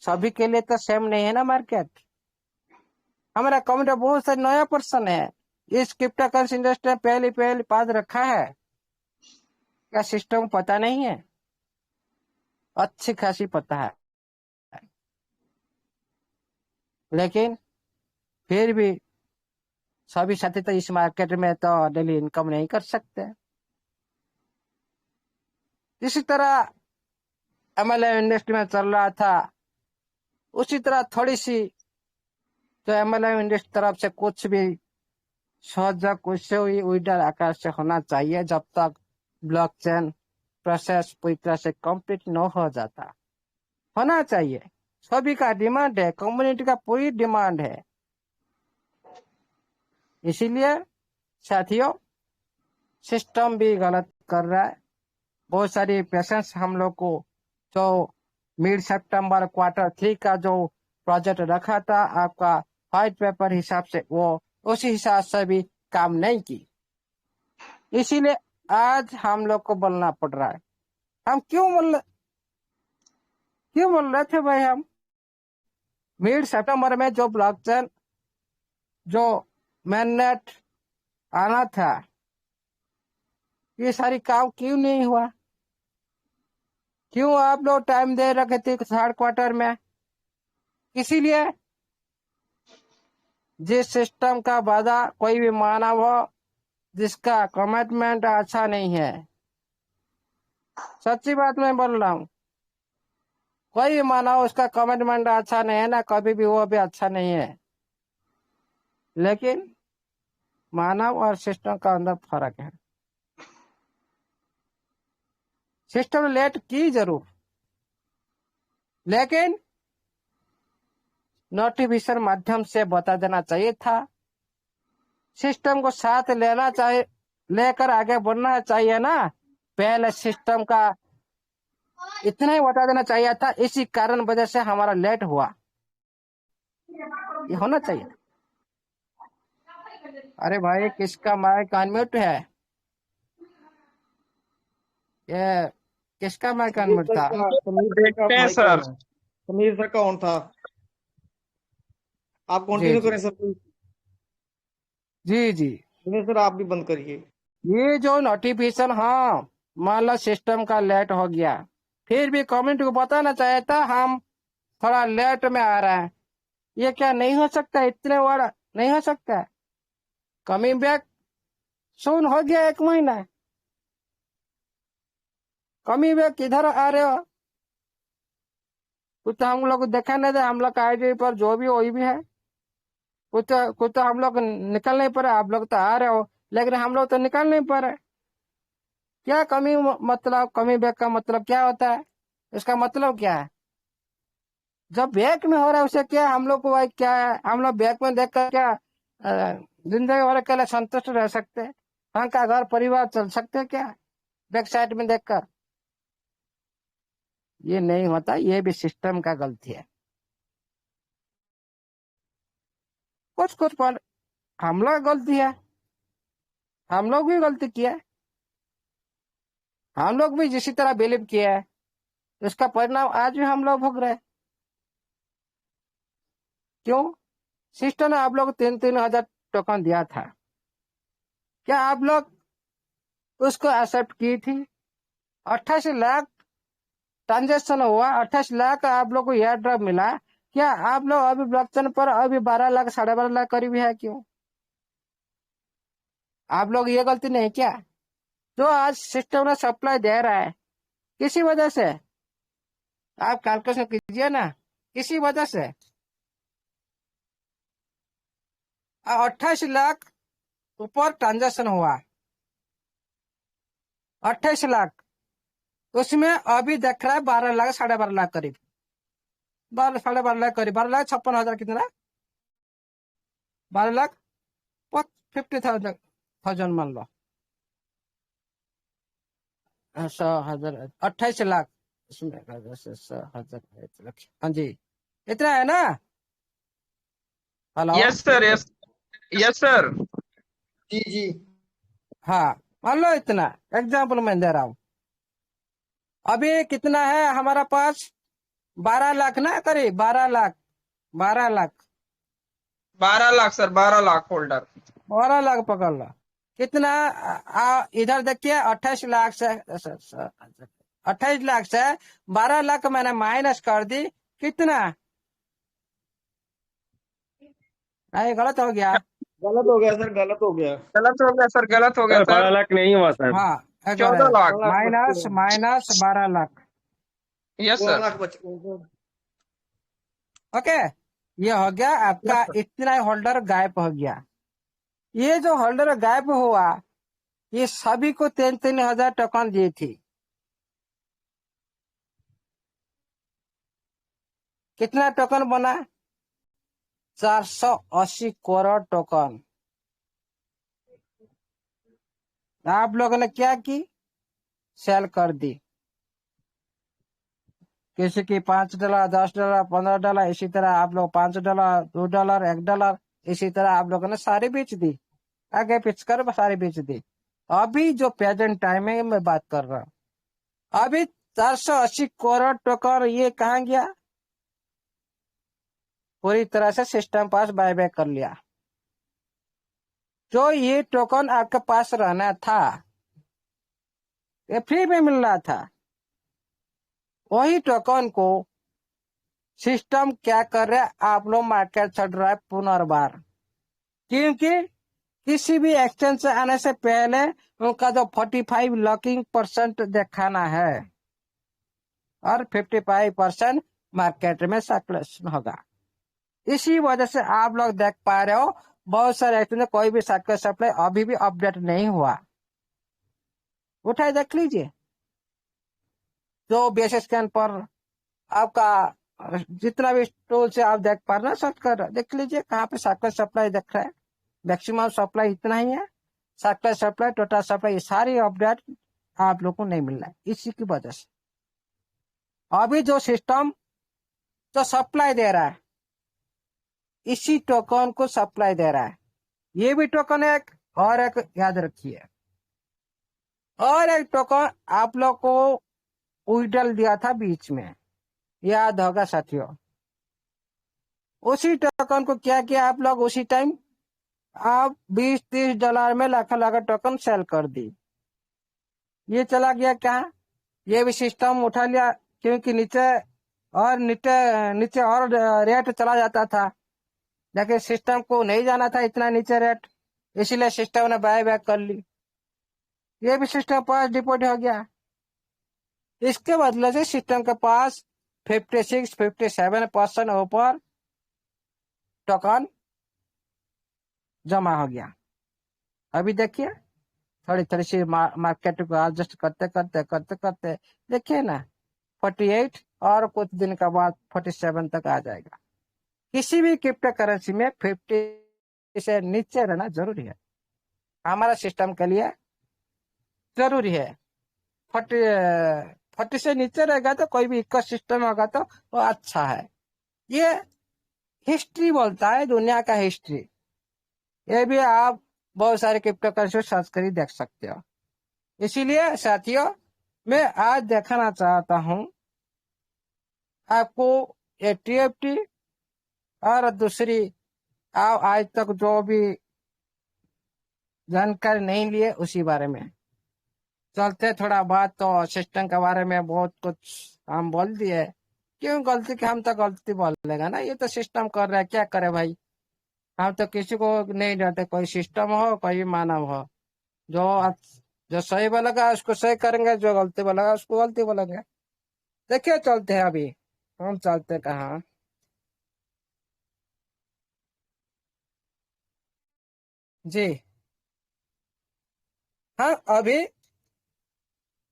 सभी के लिए तो सेम नहीं है ना मार्केट। हमारा कम्युनिटी बहुत सारे नया पर्सन है, इस क्रिप्टो करेंसी इंडस्ट्री में पहले पाद रखा है। क्या सिस्टम पता नहीं है? अच्छी खासी पता है। लेकिन फिर भी सभी साथी तो इस मार्केट में तो डेली इनकम नहीं कर सकते। इसी तरह एमएलएम इंडस्ट्री में चल रहा था, उसी तरह थोड़ी सी तो एमएलएम इंडस्ट्री तरफ से कुछ भी सहयोग कुछ हुई विड्रॉल आकार से होना चाहिए, जब तक ब्लॉकचेन प्रोसेस पूरी तरह से कंप्लीट न हो जाता। होना चाहिए, सभी का डिमांड है, कम्युनिटी का पूरी डिमांड है। इसीलिए साथियों, सिस्टम भी गलत कर रहा है। बहुत सारी पेशेंस हम लोग को जो मिड सितंबर Q3 का जो प्रोजेक्ट रखा था आपका व्हाइट पेपर हिसाब से, वो उसी हिसाब से भी काम नहीं की। इसीलिए आज हम लोग को बोलना पड़ रहा है। हम क्यों बोल? क्यों बोल रहे थे भाई हम? मिड सितंबर में जो ब्लॉकचेन जो मैननेट आना था, ये सारी काम क्यों नहीं हुआ? क्यों आप लोग टाइम दे रखे थे थर्ड क्वार्टर में? इसीलिए जिस सिस्टम का वादा कोई भी मानव हो जिसका कमिटमेंट अच्छा नहीं है, सच्ची बात मैं बोल रहा हूँ, कोई भी मानव उसका कमिटमेंट अच्छा नहीं है ना, कभी भी वो भी अच्छा नहीं है। लेकिन मानव और सिस्टम का अंदर फर्क है। सिस्टम लेट की जरूर, लेकिन नोटिफिकेशन माध्यम से बता देना चाहिए था। सिस्टम को साथ लेना चाहिए, लेकर आगे बढ़ना चाहिए ना। पहले सिस्टम का इतना ही बता देना चाहिए था, इसी कारण वजह से हमारा लेट हुआ, ये होना चाहिए। अरे भाई, किसका माइक अनम्यूट है? ये किसका माइक अनम्यूट था? देखते हैं सर। समीर सर का ऑन था। आप जी कंटिन्यू जी करें सर। जी जी। समीर सर आप भी बंद करिए। ये जो नोटिफिकेशन, हाँ मान लो सिस्टम का लेट हो गया, फिर भी कम्युनिटी को बताना चाहिए था हम थोड़ा लेट में आ रहे हैं। ये क्या नहीं हो सकता? इतने बड़ा नहीं हो सकता? कमिंग बैक सुन हो गया 1 महीना, कमिंग बैक किधर आ रहे हो? कुछ तो हम लोग देखा नहीं दे, हम लोग का आईडी पर जो भी वही भी है। कुछ तो हम लोग निकल नहीं पा रहे, आप लोग तो आ रहे हो, लेकिन हम लोग तो निकल नहीं पा रहे। क्या कमी मतलब, कमी बैक का मतलब क्या होता है? इसका मतलब क्या है? जब बैक में हो रहा है उसे क्या हम लोग को भाई क्या है? हम लोग बैक में देखकर क्या जिंदगी भर के लिए संतुष्ट रह सकते हैं? हाँ, का घर परिवार चल सकते हैं क्या बैक साइड में देखकर? ये नहीं होता, ये भी सिस्टम का गलती है। कुछ कुछ पर हम लोग गलती है, हम लोग भी गलती किया है, हम लोग भी जिसी तरह बिलीव किया है, उसका परिणाम आज भी हम लोग भोग रहे हैं। क्यों? सिस्टम ने आप लोग 3,000 टोकन दिया था, क्या आप लोग उसको एक्सेप्ट की थी? 28 लाख ट्रांजेक्शन हुआ, 28 लाख आप लोग को एयर ड्रॉप मिला। क्या आप लोग अभी ब्लॉकचेन पर अभी 12 लाख 12.5 लाख करीब है? क्यों? आप लोग ये गलती नहीं क्या? जो आज सिस्टम ने सप्लाई दे रहा है, किसी वजह से आप कैलकुलेशन कीजिए ना, किसी वजह से 28 लाख ऊपर ट्रांजेक्शन हुआ, 28 लाख, उसमें अभी देख रहा है 12 लाख 12.5 लाख करीब, 12.5 लाख करीब, 12,56,000 कितना, 12 लाख 50,000 मान लो, 100,000, 28 लाख इसमें 100,000, 1 लाख, हाँ जी, इतना है ना? Hello? Yes sir, yes yes sir. जी जी। हाँ, मान लो इतना, एग्जाम्पल मैं दे रहा हूँ। अभी कितना है हमारा पास? 12 लाख ना, करीब 12 लाख, 12 लाख, 12 लाख सर, 12 लाख होल्डर। 12 लाख पकड़ लो। कितना इधर देखिए, 28 लाख से 28 लाख से 12 लाख मैंने माइनस कर दी, कितना? नहीं, गलत हो गया। गलत हो गया सर, गलत हो गया, गलत हो गया सर, गलत हो गया सर। 12 लाख नहीं हुआ सर। हाँ, 14 lakh. Minus minus 12 lakh. Yes sir. 16 lakh बच गए। ओके, ये हो गया आपका, इतना होल्डर गायब हो गया। ये जो होल्डर गायब हुआ, ये सभी को 3,000 टोकन दी थी। कितना टोकन बना? 480 करोड़ टोकन। आप लोगों ने क्या की? सेल कर दी। किसी की $5, $10, $15, इसी तरह आप लोग $5, $2, $1, इसी तरह आप लोगों ने सारी बेच दी, आगे पीछ कर सारी बेच दी। अभी जो प्रेजेंट टाइम है मैं बात कर रहा हूँ, अभी 480 करोड़ टोकन ये कहाँ गया? पूरी तरह से सिस्टम पास बायबैक कर लिया। जो ये टोकन आपके पास रहना था, ये फ्री में मिल रहा था, वही टोकन को सिस्टम क्या कर रहा है, आप लोग मार्केट छड़ रहा है पुनर्बार। क्योंकि किसी भी एक्सचेंज से आने से पहले उनका जो 45 लॉकिंग % दिखाना है और 55% मार्केट में सर्कुलेशन होगा। इसी वजह से आप लोग देख पा रहे हो बहुत सारे एक्सचेंज में कोई भी सर्कुलर सप्लाई अभी भी अपडेट नहीं हुआ। उठाए देख लीजिए, जो बेसिस स्कैन पर आपका जितना भी टूल से आप देख पा रहे हैं, सर्च कर देख लीजिए कहाँ पे सर्कुलर सप्लाई दिख रहा है। मैक्सिमम सप्लाई इतना ही है, सर्कुलर सप्लाई, टोटल सप्लाई, ये सारी अपडेट आप लोग को नहीं मिल रहा है। इसी की वजह से अभी जो सिस्टम जो सप्लाई दे रहा है, इसी टोकन को सप्लाई दे रहा है। ये भी टोकन एक और एक याद रखिए, और एक टोकन आप लोग को विड्रॉल दिया था बीच में, याद होगा साथियों। उसी टोकन को क्या किया आप लोग, उसी टाइम आप $20-30 में लाख टोकन सेल कर दी। ये चला गया कहाँ? ये भी सिस्टम उठा लिया, क्योंकि नीचे और रेट चला जाता था, लेकिन सिस्टम को नहीं जाना था इतना नीचे रेट, इसीलिए सिस्टम ने बाय बैक कर ली। ये भी सिस्टम पास डिपोट हो गया। इसके बदले से सिस्टम के पास 56-57% ऊपर टोकन जमा हो गया। अभी देखिए थोड़ी सी मार्केट को एडजस्ट करते देखिए ना, 48 और कुछ दिन के बाद 47 तक आ जाएगा। किसी भी क्रिप्टो करेंसी में 50 से नीचे रहना जरूरी है, हमारा सिस्टम के लिए जरूरी है। 40 से नीचे रहेगा तो कोई भी इकोसिस्टम होगा तो वो अच्छा है। ये हिस्ट्री बोलता है, दुनिया का हिस्ट्री। ये भी आप बहुत सारे क्रिप्टो करेंसी सर्च कर देख सकते हो। इसीलिए साथियों, मैं आज दिखाना चाहता हूं आपको ये TFT और दूसरी आप आज तक जो भी जानकारी नहीं लिए उसी बारे में चलते। थोड़ा बात तो सिस्टम के बारे में बहुत कुछ हम बोल दिए, क्यों गलती के हम तो गलती बोल लेगा ना, ये तो सिस्टम कर रहा है, क्या करे भाई। हम तो किसी को नहीं डरते, कोई सिस्टम हो कोई भी मानव हो, जो सही बोलेगा उसको सही करेंगे, जो गलती बोलेगा उसको गलती बोलेंगे। देखिए चलते हैं, अभी हम चलते कहाँ। जी हाँ, अभी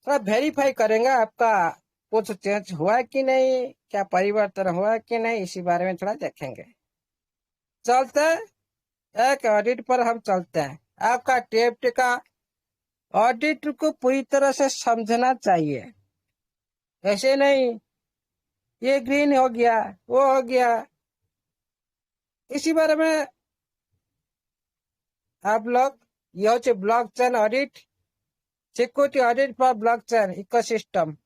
थोड़ा वेरीफाई करेंगे आपका कुछ चेंज हुआ कि नहीं, क्या परिवर्तन हुआ कि नहीं, इसी बारे में थोड़ा देखेंगे। चलते एक ऑडिट पर हम चलते हैं। आपका TFT का ऑडिट को पूरी तरह से समझना चाहिए, ऐसे नहीं ये ग्रीन हो गया वो हो गया। इसी बारे में आप लोग, यह होचे blockchain audit, security audit for blockchain ecosystem.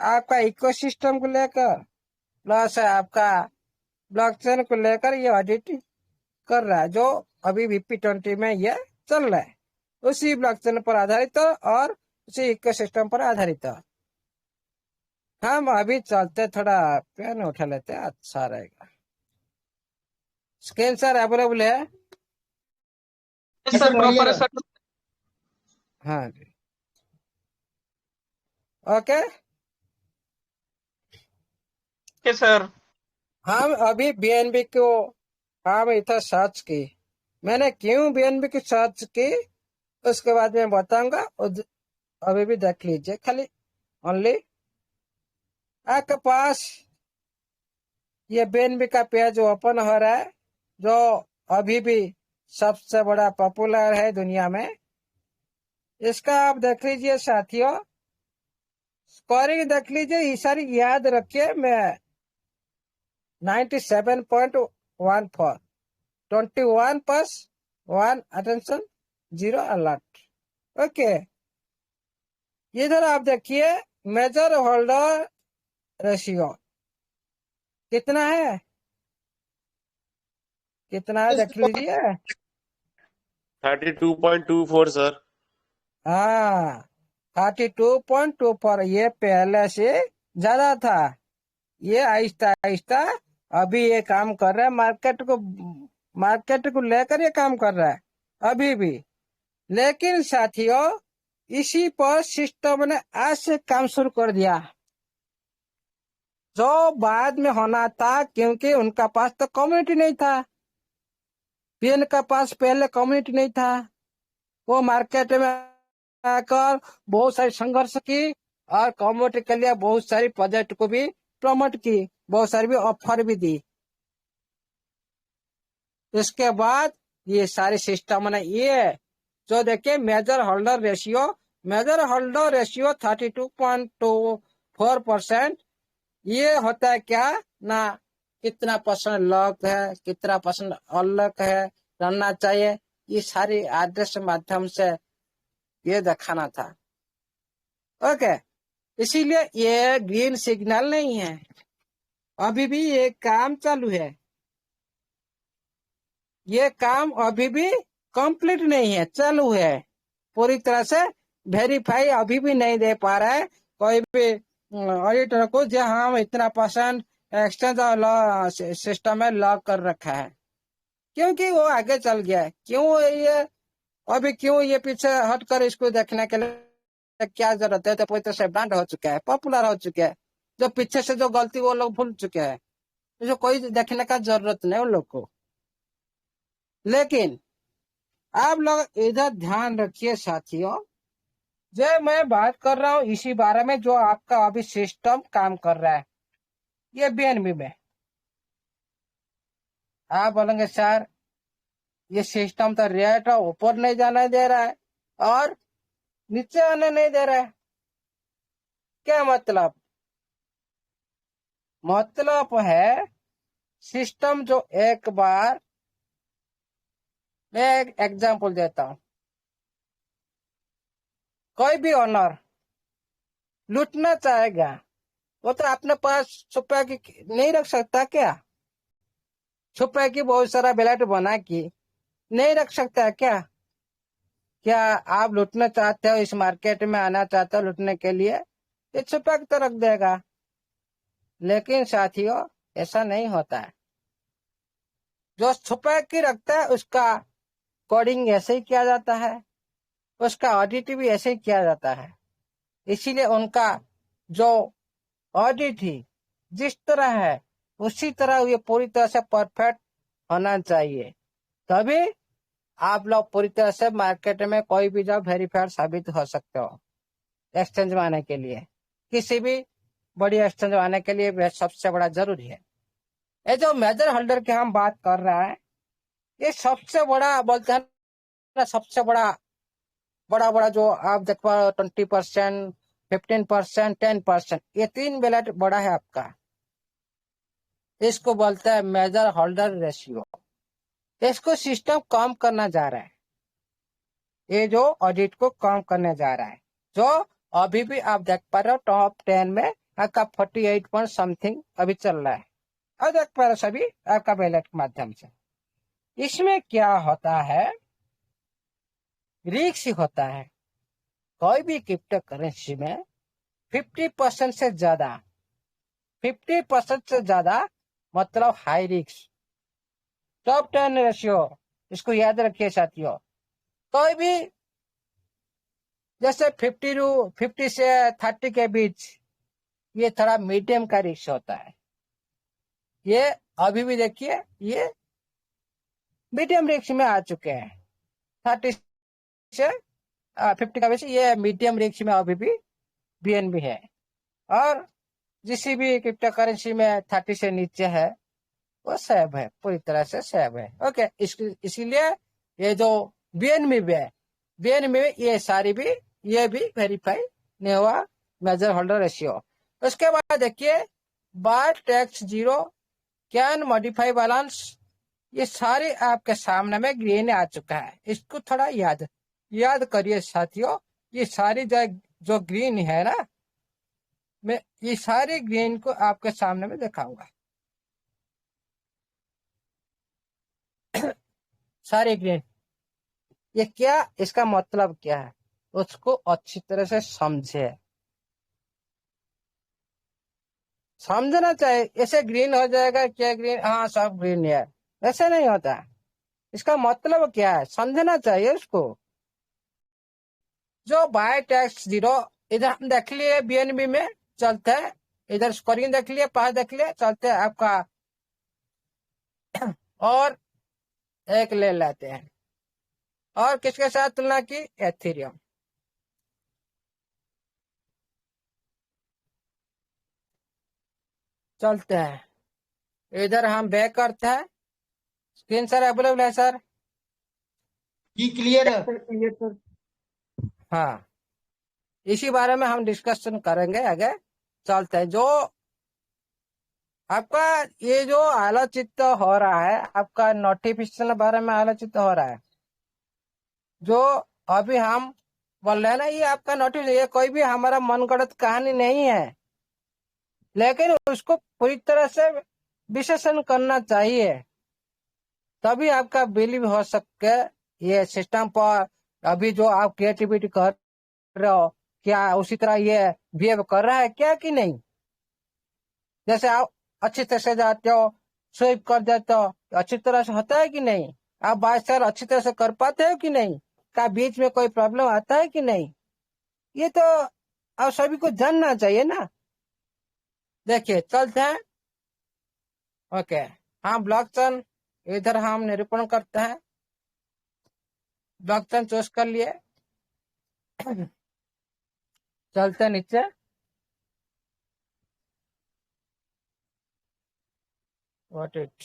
आपका इकोसिस्टम को लेकर प्लस आपका ब्लॉकचेन को लेकर ये ऑडिट कर रहा है, जो अभी VP20 में ये चल रहा है, उसी ब्लॉकचेन पर आधारित और उसी इकोसिस्टम पर आधारित। हम अभी चलते, थोड़ा पेन उठा लेते हैं, अच्छा रहेगा। स्क्रीन सर अवेलेबल है? सर प्रॉपर है सर। हाँ जी, ओके। Okay sir. हम अभी BNB को हम इधर सर्च की, मैंने क्यों BNB की सर्च की उसके बाद मैं बताऊंगा। अभी भी देख लीजिए, खाली ओनली आपके पास ये BNB का पेज ओपन हो रहा है, जो अभी भी सबसे बड़ा पॉपुलर है दुनिया में। इसका आप देख लीजिए साथियों, स्कोरिंग देख लीजिए, ये सारी याद रखिए। मैं 97.14, 21+1 अटेंशन, 0 अलर्ट। ओके, इधर आप देखिए मेजर होल्डर रेशियो कितना है, कितना है देख लीजिए। 32.24 सर। हाँ 32.24, ये पहले से ज्यादा था। ये आहिस्ता आहिस्ता अभी ये काम कर रहा है, मार्केट को लेकर ये काम कर रहा है अभी भी। लेकिन साथियों इसी पर सिस्टम ने आज से काम शुरू कर दिया, जो बाद में होना था, क्योंकि उनका पास तो कम्युनिटी नहीं था। पीएन का पास पहले कम्युनिटी नहीं था। वो मार्केट में आकर बहुत सारी संघर्ष की और कम्युनिटी के लिए बहुत सारी प्रोजेक्ट को भी प्रमोट की, बहुत सारी भी ऑफर भी दी। इसके बाद ये सारे सिस्टम ने ये जो देखिए मेजर होल्डर रेशियो 32.24%। ये होता है क्या ना, कितना परसेंट लॉक है, कितना परसेंट अनलॉक है रहना चाहिए, ये सारी एड्रेस माध्यम से ये दिखाना था। ओके, इसीलिए ये ग्रीन सिग्नल नहीं है, अभी भी ये काम चालू है। ये काम अभी भी कंप्लीट नहीं है, चालू है। पूरी तरह से वेरीफाई अभी भी नहीं दे पा रहा है कोई भी ऑडिटर को, जो हम इतना परसेंट एक्सचेंज और सिस्टम में लॉक कर रखा है, क्योंकि वो आगे चल गया है। क्यों ये पीछे हटकर इसको देखने के लिए क्या जरूरत है? तो पूरी तरह से ब्रांड हो चुका है, पॉपुलर हो चुका है। जो पीछे से जो गलती वो लोग भूल चुके हैं, जो कोई देखने का जरूरत नहीं उन लोग को। लेकिन आप लोग इधर ध्यान रखिए साथियों, जो मैं बात कर रहा हूँ इसी बारे में, जो आपका अभी सिस्टम काम कर रहा है ये बीएनबी में। आप बोलेंगे सर ये सिस्टम तो रेट ऊपर नहीं जाने दे रहा है और नीचे आने नहीं दे रहा है, क्या मतलब? मतलब है सिस्टम जो एक बार, मैं एक एग्जांपल देता हूं। कोई भी ओनर लूटना चाहेगा, वो तो अपने पास छुपा की नहीं रख सकता क्या? छुपा की बहुत सारा बैलेट बना के नहीं रख सकता क्या? क्या आप लूटना चाहते हो, इस मार्केट में आना चाहते हो लूटने के लिए, ये छुपा के तो रख देगा। लेकिन साथियों ऐसा नहीं होता है। जो छुपा के रखता है उसका कोडिंग ऐसे ही किया जाता है, उसका ऑडिट भी ऐसे ही किया जाता है। इसीलिए उनका जो ऑडिट ही जिस तरह है उसी तरह ये पूरी तरह से परफेक्ट होना चाहिए, तभी आप लोग पूरी तरह से मार्केट में कोई भी जब वेरीफाइड साबित हो सकते हो। एक्सचेंज में आने के लिए, किसी भी बड़ी एक्सचेंज में आने के लिए सबसे बड़ा जरूरी है। ये जो मेजर होल्डर की हम बात कर रहे हैं, ये सबसे बड़ा बोलते हैं ना, सबसे बड़ा जो आप देखो 20%, 15%, 10%, ये 3 बैलेट बड़ा है आपका। इसको बोलते हैं मेजर होल्डर रेशियो। इसको सिस्टम कम करना जा रहा है, ये जो ऑडिट को कम करने जा रहा है। जो अभी भी आप देख पा रहे हो टॉप 10 में आपका 48 पॉइंट समथिंग अभी चल रहा है, और देख पा रहे हो सभी आपका बैलेट के माध्यम से। इसमें क्या होता है, रिस्क होता है। कोई भी क्रिप्टो करेंसी में 50% से ज्यादा मतलब हाई रिस्क। टॉप 10 रेशियो, इसको याद रखिए साथियों। कोई भी जैसे 50 से 30 के बीच, ये थोड़ा मीडियम का रिस्क होता है। ये अभी भी देखिए ये मीडियम रिस्क में आ चुके हैं। 30 से 50 का बीच ये मीडियम रिस्क में अभी भी बीएनबी है, और जिस भी क्रिप्टो करेंसी में 30 से नीचे है वो सेव है, पूरी तरह से सेव है। ओके, इसीलिए ये जो बीएनबी में ये सारी भी ये भी वेरीफाई नहीं हुआ मेजर होल्डर रेशियो। उसके बाद देखिए बार टैक्स 0, कैन मॉडिफाई बैलेंस, ये सारे आपके सामने में ग्रीन आ चुका है। इसको थोड़ा याद करिए साथियों। ये सारी जो ग्रीन है ना, मैं ये सारे ग्रीन को आपके सामने में दिखाऊंगा। सारे ग्रीन, ये क्या, इसका मतलब क्या है, उसको अच्छी तरह से समझे, समझना चाहिए। ऐसे ग्रीन हो जाएगा क्या, ग्रीन, हाँ सब ग्रीन है, ऐसे नहीं होता। इसका मतलब क्या है समझना चाहिए उसको। जो बाय टैक्स जीरो, इधर हम देख लिए बीएनबी में चलते हैं, इधर स्कोरिंग देख लिए, पास देख लिए, चलते हैं आपका और एक ले लेते हैं। और किसके साथ तुलना की, एथेरियम। चलते हैं, इधर हम बैक करते हैं। स्क्रीन सर अवेलेबल है सर? जी क्लियर है। Clear sir. हाँ, इसी बारे में हम डिस्कशन करेंगे आगे। चलते हैं। जो आपका ये जो आलोचित हो रहा है, आपका नोटिफिकेशन बारे में आलोचित हो रहा है, जो अभी हम बोल रहे हैं ना, ये आपका नोटिफिकेशन, ये कोई भी हमारा मनगढ़ंत कहानी नहीं है, लेकिन उसको पूरी तरह से विश्लेषण करना चाहिए, तभी आपका बिलीव हो सके ये सिस्टम पर। अभी जो आप क्रिएटिविटी कर रहे हो, क्या उसी तरह ये बिहेव कर रहा है क्या कि नहीं? जैसे आप अच्छी तरह से जाते हो, स्वीप कर देते हो, अच्छी तरह से होता है कि नहीं? आप बाय सर अच्छी तरह से कर पाते हो कि नहीं? क्या बीच में कोई प्रॉब्लम आता है कि नहीं? ये तो आप सभी को जानना चाहिए ना। देखिए चलते हैं। ओके, हाँ ब्लॉकचेन, इधर हम निरूपण करते हैं। ब्लॉकचेन चूज कर लिए। चलते हैं नीचे। व्हाट इट,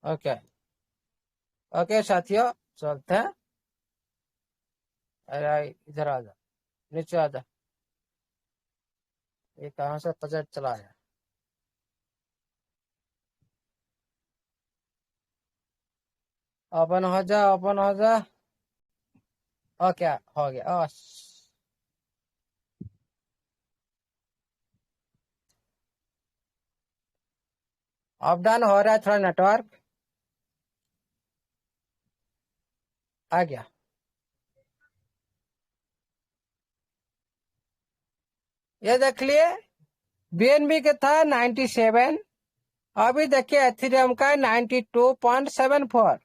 ओके ओके साथियों, चलते हैं। अरे इधर आ जा, नीचे आ जा। ये कहाँ से प्रोजेक्ट चला है? ओपन हो जा, ओपन हो जा। ओके, हो गया। अप डाउन हो रहा है थोड़ा, नेटवर्क आ गया। ये देख लिए, बीएनबी के था 97, अभी देखिए एथेरियम का 92.74।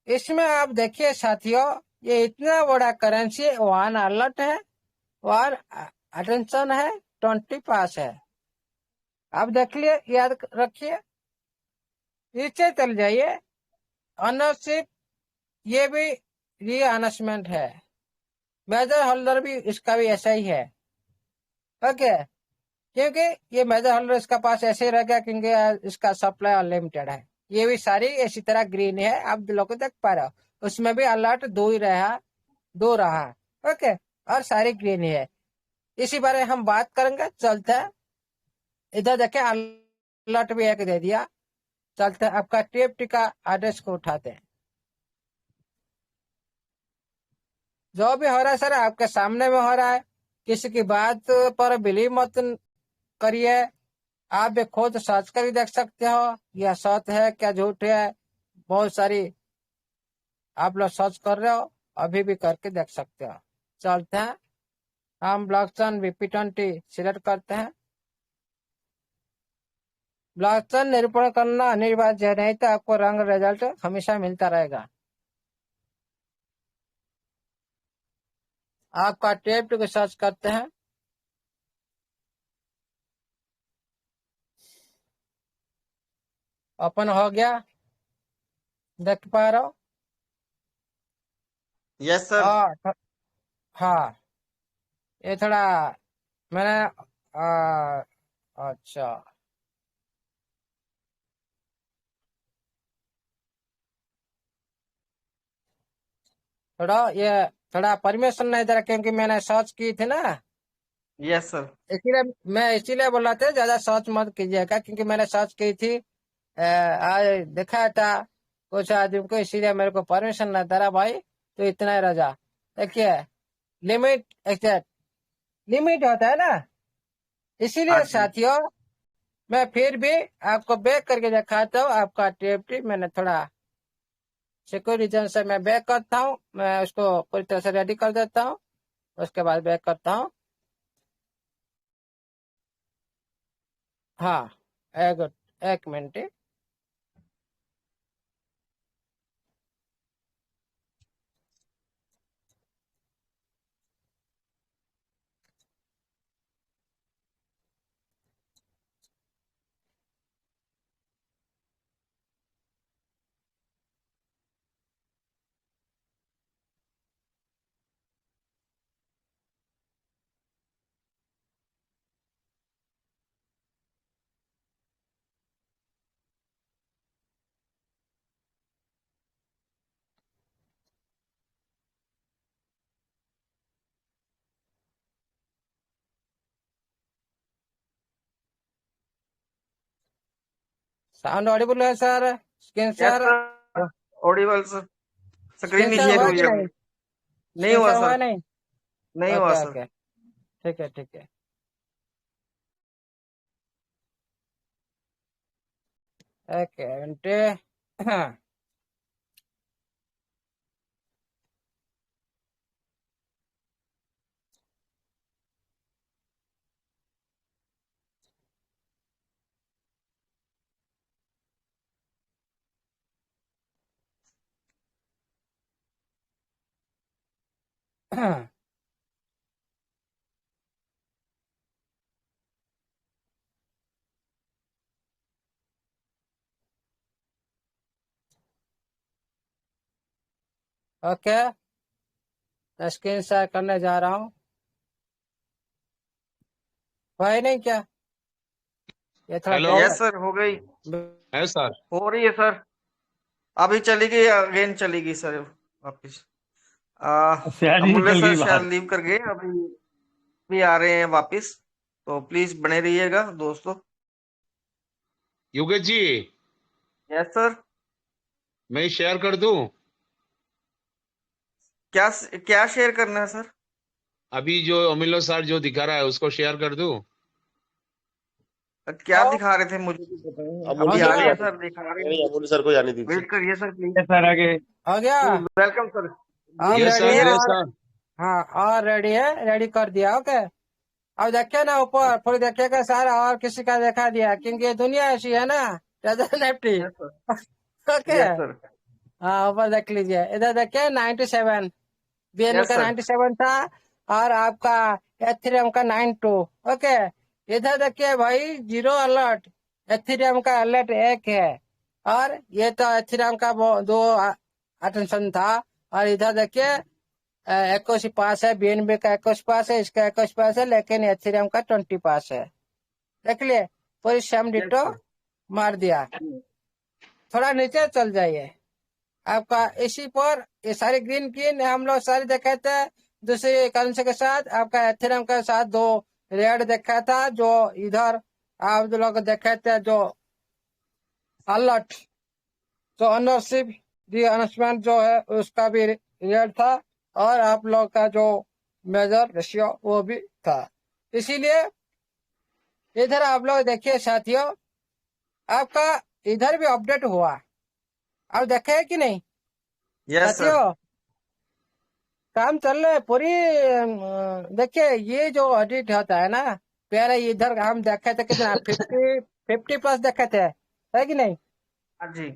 इसमें आप देखिए साथियों, ये इतना बड़ा करेंसी, वन अलर्ट है, वन अटेंशन है, 20 पास है। आप देख लिए, याद रखिए। नीचे चल जाइए, अनरशिप, ये भी री अनाउंसमेंट है। मेजर होल्डर भी इसका भी ऐसा ही है। ओके, क्योंकि ये मेजर होल्डर इसका पास ऐसे ही रह गया, क्योंकि इसका सप्लाई अनलिमिटेड है। ये भी सारी इसी तरह ग्रीन है, आप लोग को देख पा रहे हो। उसमें भी अलर्ट दो रहा। ओके, और सारी ग्रीन ही है। इसी बारे हम बात करेंगे। चलते हैं, इधर देखे अलर्ट भी एक दे दिया। चलते हैं, आपका टीएफटी का एड्रेस को उठाते हैं। जो भी हो रहा है सर आपके सामने में हो रहा है, किसी की बात पर बिलीव मत करिए। आप भी खुद सर्च कर देख सकते हो, यह सच है क्या झूठ है। बहुत सारी आप लोग सर्च कर रहे हो, अभी भी करके देख सकते हो। चलते हैं, हम ब्लॉकचेन BP20 सिलेक्ट करते हैं। ब्लॉकचेन निरूपण करना अनिवार्य है, नहीं तो आपको रंग रिजल्ट हमेशा मिलता रहेगा। आपका टेप्ट को सर्च करते हैं। ओपन हो गया, देख पा रहे हो? Yes sir. हाँ, ये थोड़ा मैंने अच्छा, थोड़ा परमिशन नहीं दे रहा, क्योंकि मैंने सर्च की थी ना। Yes sir. इसीलिए मैं इसीलिए बोल रहा था ज्यादा सर्च मत कीजिएगा, क्योंकि मैंने सर्च की थी, आज देखा था कुछ आदमी को, इसीलिए मेरे को परमिशन नहीं दे रहा भाई। तो इतना ही रजा। देखिए लिमिट एग्जैक्ट लिमिट होता है ना। हाँ इसीलिए जी साथियों मैं फिर भी आपको बैक करके दिखाता हूँ। आपका टीएफटी मैंने थोड़ा सिक्योर रीजन से मैं बैक करता हूँ, मैं उसको पूरी तरह से रेडी कर देता हूँ, उसके बाद बैक करता हूँ। हाँ एक मिनट। साउंड ऑडिबल है sir? Screen yes share sir Audible sir screen screen share share हुआ हुई कि अभी नहीं? नहीं स्क्रीन हुआ शेयर हुआ सर नहीं? नहीं हुआ ओके सर ओके ठीक है ठीक है। Okay minute. Okay screen share करने जा रहा हूँ। हुआ ही नहीं क्या? ये थोड़ा हेलो यस सर हो गई है सर। हो रही है सर अभी चली गई अगेन चली गई सर वापिस शायद ही अमूल्य निकल सर गई शायद बाहर। लीव कर गए अभी भी आ रहे हैं वापिस तो प्लीज बने रहिएगा दोस्तों। योगेश जी यस सर मैं शेयर कर दूं? क्या क्या शेयर करना है सर? अभी जो अमिलो सर जो दिखा रहा है उसको शेयर कर दूं? क्या हो दिखा रहे थे मुझे भी बताएं अमूल्य अभी गया सर आ को रहे हैं जाने सर दिखा रहे नहीं हैं अमूल्य सर को जाने दीजिए। वेट करिए सर प्लीज सर आगे। हो गया? वेलकम सर हम यस रेडी सर है यस और सर। हाँ और रेडी है, रेडी कर दिया। ओके अब देखिए ना ऊपर फिर देखिएगा सर और किसी का देखा दिया, क्योंकि ये दुनिया ऐसी है ना Nifty. Yes sir okay yes sir हाँ ऊपर देख लीजिए, इधर देखिए 97 बीएनबी यस का सर 97 था और आपका एथेरियम का 92। ओके इधर देखिए भाई जीरो अलर्ट, एथेरियम का अलर्ट 1 है और ये तो एथेरियम का वो 2 अटेंशन था। और इधर देखिए 21 पास है, बीएनबी का 21 पास है, इसका 21 पास है, लेकिन एथेरियम का 20 पास है। देख लिए पूरी सेम यस डिटो सर मार दिया। थोड़ा नीचे चल जाइए, आपका इसी पर ये सारे ग्रीन ग्रीन हम लोग सारे देखे थे दूसरे करेंसी के साथ। आपका एथेरियम के साथ 2 रेड देखा था, जो इधर आप लोग देखे थे जो अलर्ट जो ऑनरशिप दी अनाउंसमेंट जो है उसका भी रेड था और आप लोग का जो मेजर रेशियो वो भी था। इसीलिए इधर आप लोग देखिए साथियों, आपका इधर भी अपडेट हुआ, आप देखे कि नहीं यस सर साथियों? काम चल रहा है पूरी। देखिए ये जो ऑडिट होता है ना, पहले इधर हम देखे थे कितना 50 प्लस देखे थे, है कि नहीं? हाँ जी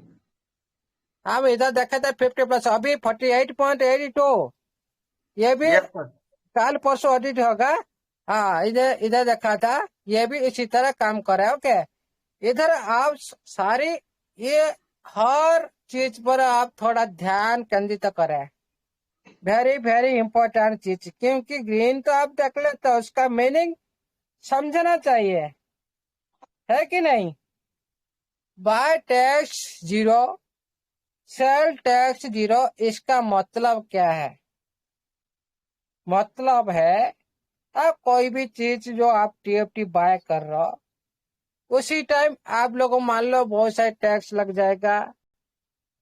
हम इधर देखे थे 50 प्लस, अभी 48.82। ये भी यस सर कल परसों ऑडिट होगा। हाँ इधर इधर देखा था, ये भी इसी तरह काम कर रहा है। ओके इधर आप सारी ये हर चीज पर आप थोड़ा ध्यान केंद्रित करें, वेरी वेरी इंपॉर्टेंट चीज, क्योंकि ग्रीन तो आप देख ले तो उसका मीनिंग समझना चाहिए, है कि नहीं? Bye tax zero, sale tax zero, इसका मतलब क्या है? मतलब है आप कोई भी चीज जो आप टीएफटी बाय कर रहे हो उसी टाइम आप लोगों मान लो बहुत सारे टैक्स लग जाएगा,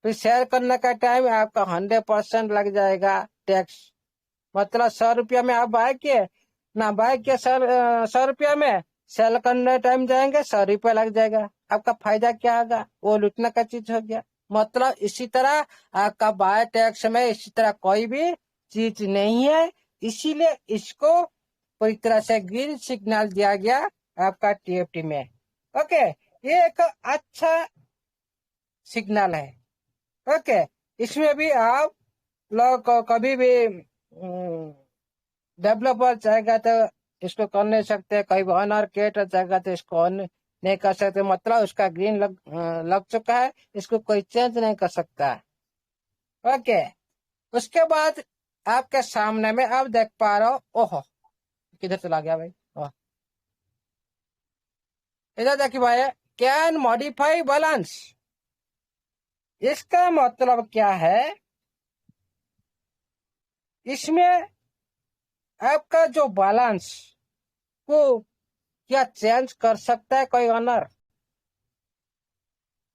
फिर शेयर करने का टाइम आपका 100% लग जाएगा टैक्स, मतलब 100 रुपया में आप बाय किए ना, बाय किए 100 रुपया में, सेल करने टाइम जाएंगे 100 रुपया लग जाएगा। आपका फायदा क्या होगा? वो लूटने का चीज हो गया। मतलब इसी तरह आपका बाय टैक्स में इसी तरह कोई भी चीज नहीं है, इसीलिए इसको पूरी तरह से ग्रीन सिग्नल दिया गया आपका टीएफटी में। ओके, ये एक अच्छा सिग्नल है। ओके, इसमें भी आप लोग को कभी भी डेवलपर चाहेगा तो इसको कर नहीं सकते, कहीं भी ऑनर क्रिएटर चाहेगा तो इसको ऑन नहीं कर सकते। मतलब उसका ग्रीन लग चुका है, इसको कोई चेंज नहीं कर सकता। ओके, उसके बाद आपके सामने में आप देख पा रहे हो, ओहो किधर चला गया भाई, इधर देखिए भाई, कैन मॉडिफाई बैलेंस। इसका मतलब क्या है? इसमें आपका जो बैलेंस को क्या चेंज कर सकता है कोई ऑनर?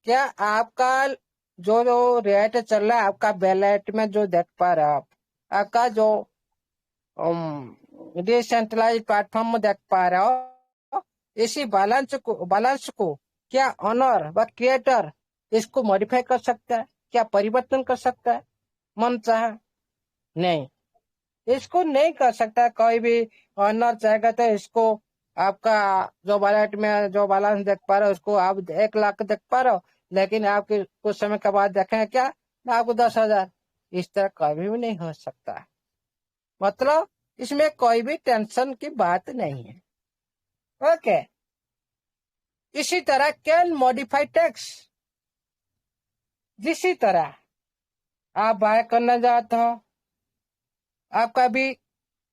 क्या आपका जो जो रेट चल रहा है आपका बैलेट में जो देख पा रहे हो आप, आपका जो डिसेंट्रलाइज प्लेटफॉर्म में देख पा रहे हो, इसी बैलेंस को क्या ऑनर व क्रिएटर इसको मॉडिफाई कर सकता है? क्या परिवर्तन कर सकता है मन चाहे? नहीं, इसको नहीं कर सकता। कोई भी ऑनर चाहेगा तो इसको आपका जो वॉलेट में जो बैलेंस देख पा रहे हो उसको आप 1 लाख देख पा रहे हो, लेकिन आपके कुछ समय के बाद देखें क्या आपको 10,000। इस तरह कभी भी नहीं हो सकता। मतलब इसमें कोई भी टेंशन की बात नहीं है। ओके, इसी तरह कैन मॉडिफाई टैक्स। जिसी तरह आप बाय करने जाते हो, आपका भी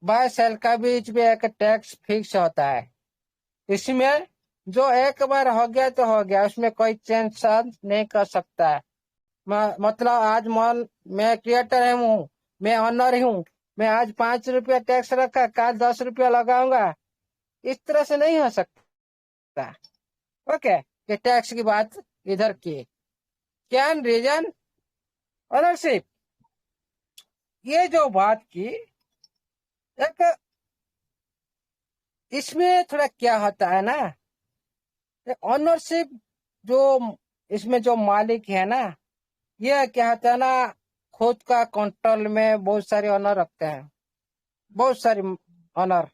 बाय सेल का बीच में एक टैक्स फिक्स होता है। इसमें जो एक बार हो गया तो हो गया, उसमें कोई चेंज नहीं कर सकता है। मतलब आज मैं क्रिएटर हूँ, मैं ऑनर हूँ, मैं आज 5 रुपया टैक्स रखा, कल 10 रुपया लगाऊंगा, इस तरह से नहीं हो सकता। ओके, ये टैक्स की बात इधर की। कैन रीजन ऑनरशिप, ये जो बात की, एक इसमें थोड़ा क्या होता है ना, ऑनरशिप जो इसमें जो मालिक है ना, ये क्या होता है ना, खुद का कंट्रोल में बहुत सारे ऑनर रखते हैं, बहुत सारे ऑनर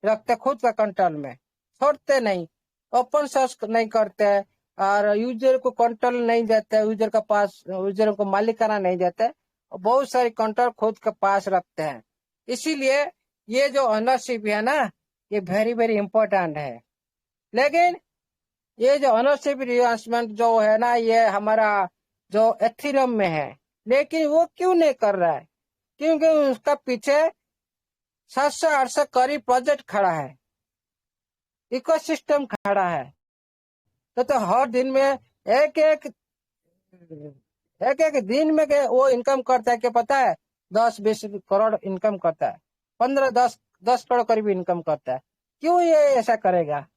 रखते खुद का कंट्रोल में, छोड़ते नहीं, ओपन सोर्स नहीं करते, और यूजर को कंट्रोल नहीं देते, यूजर का पास यूजर को मालिकाना नहीं देते, बहुत सारी कंट्रोल खुद के पास रखते हैं। इसीलिए ये जो ऑनरशिप है ना, ये वेरी वेरी इंपॉर्टेंट है। लेकिन ये जो ऑनरशिप रिनाउंसमेंट जो है ना, ये हमारा जो एथेरियम में है, लेकिन वो क्यों नहीं कर रहा है? क्योंकि उसका पीछे 700-800 करीब प्रोजेक्ट खड़ा है, इकोसिस्टम खड़ा है। तो हर दिन में एक एक दिन में के वो इनकम करता है, क्या पता है? 10-20 करोड़ इनकम करता है, 15-10 करोड़ करीब इनकम करता है। क्यों ये ऐसा करेगा?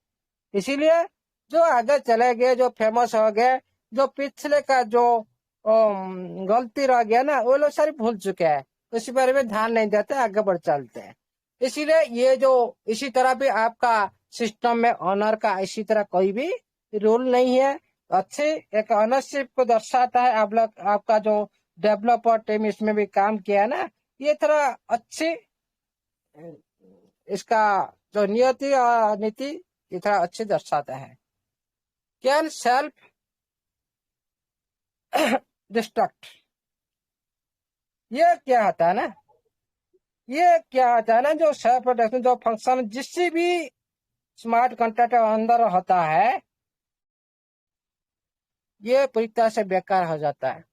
इसीलिए जो आगे चले गए, जो फेमस हो गए, जो पिछले का जो गलती रह गया ना, वो लोग सारी भूल चुके हैं, उसी बारे में ध्यान नहीं देते, आगे बढ़ चलते हैं। इसीलिए ये जो इसी तरह भी आपका सिस्टम में ऑनर का इसी तरह कोई भी रूल नहीं है। अच्छे एक ऑनरशिप को दर्शाता है। आप लोग आपका जो डेवलपर टीम इसमें भी काम किया है ना, ये थोड़ा अच्छी इसका जो नियति और नीति ये थोड़ा अच्छी दर्शाता है। कैन सेल्फ डिस्ट्रक्ट, ये क्या होता है ना, ये क्या होता है ना, जो सेल्फ प्रोटेक्शन जो फंक्शन जिससे भी स्मार्ट कॉन्ट्रैक्ट अंदर होता है, ये पूरी तरह से बेकार हो जाता है।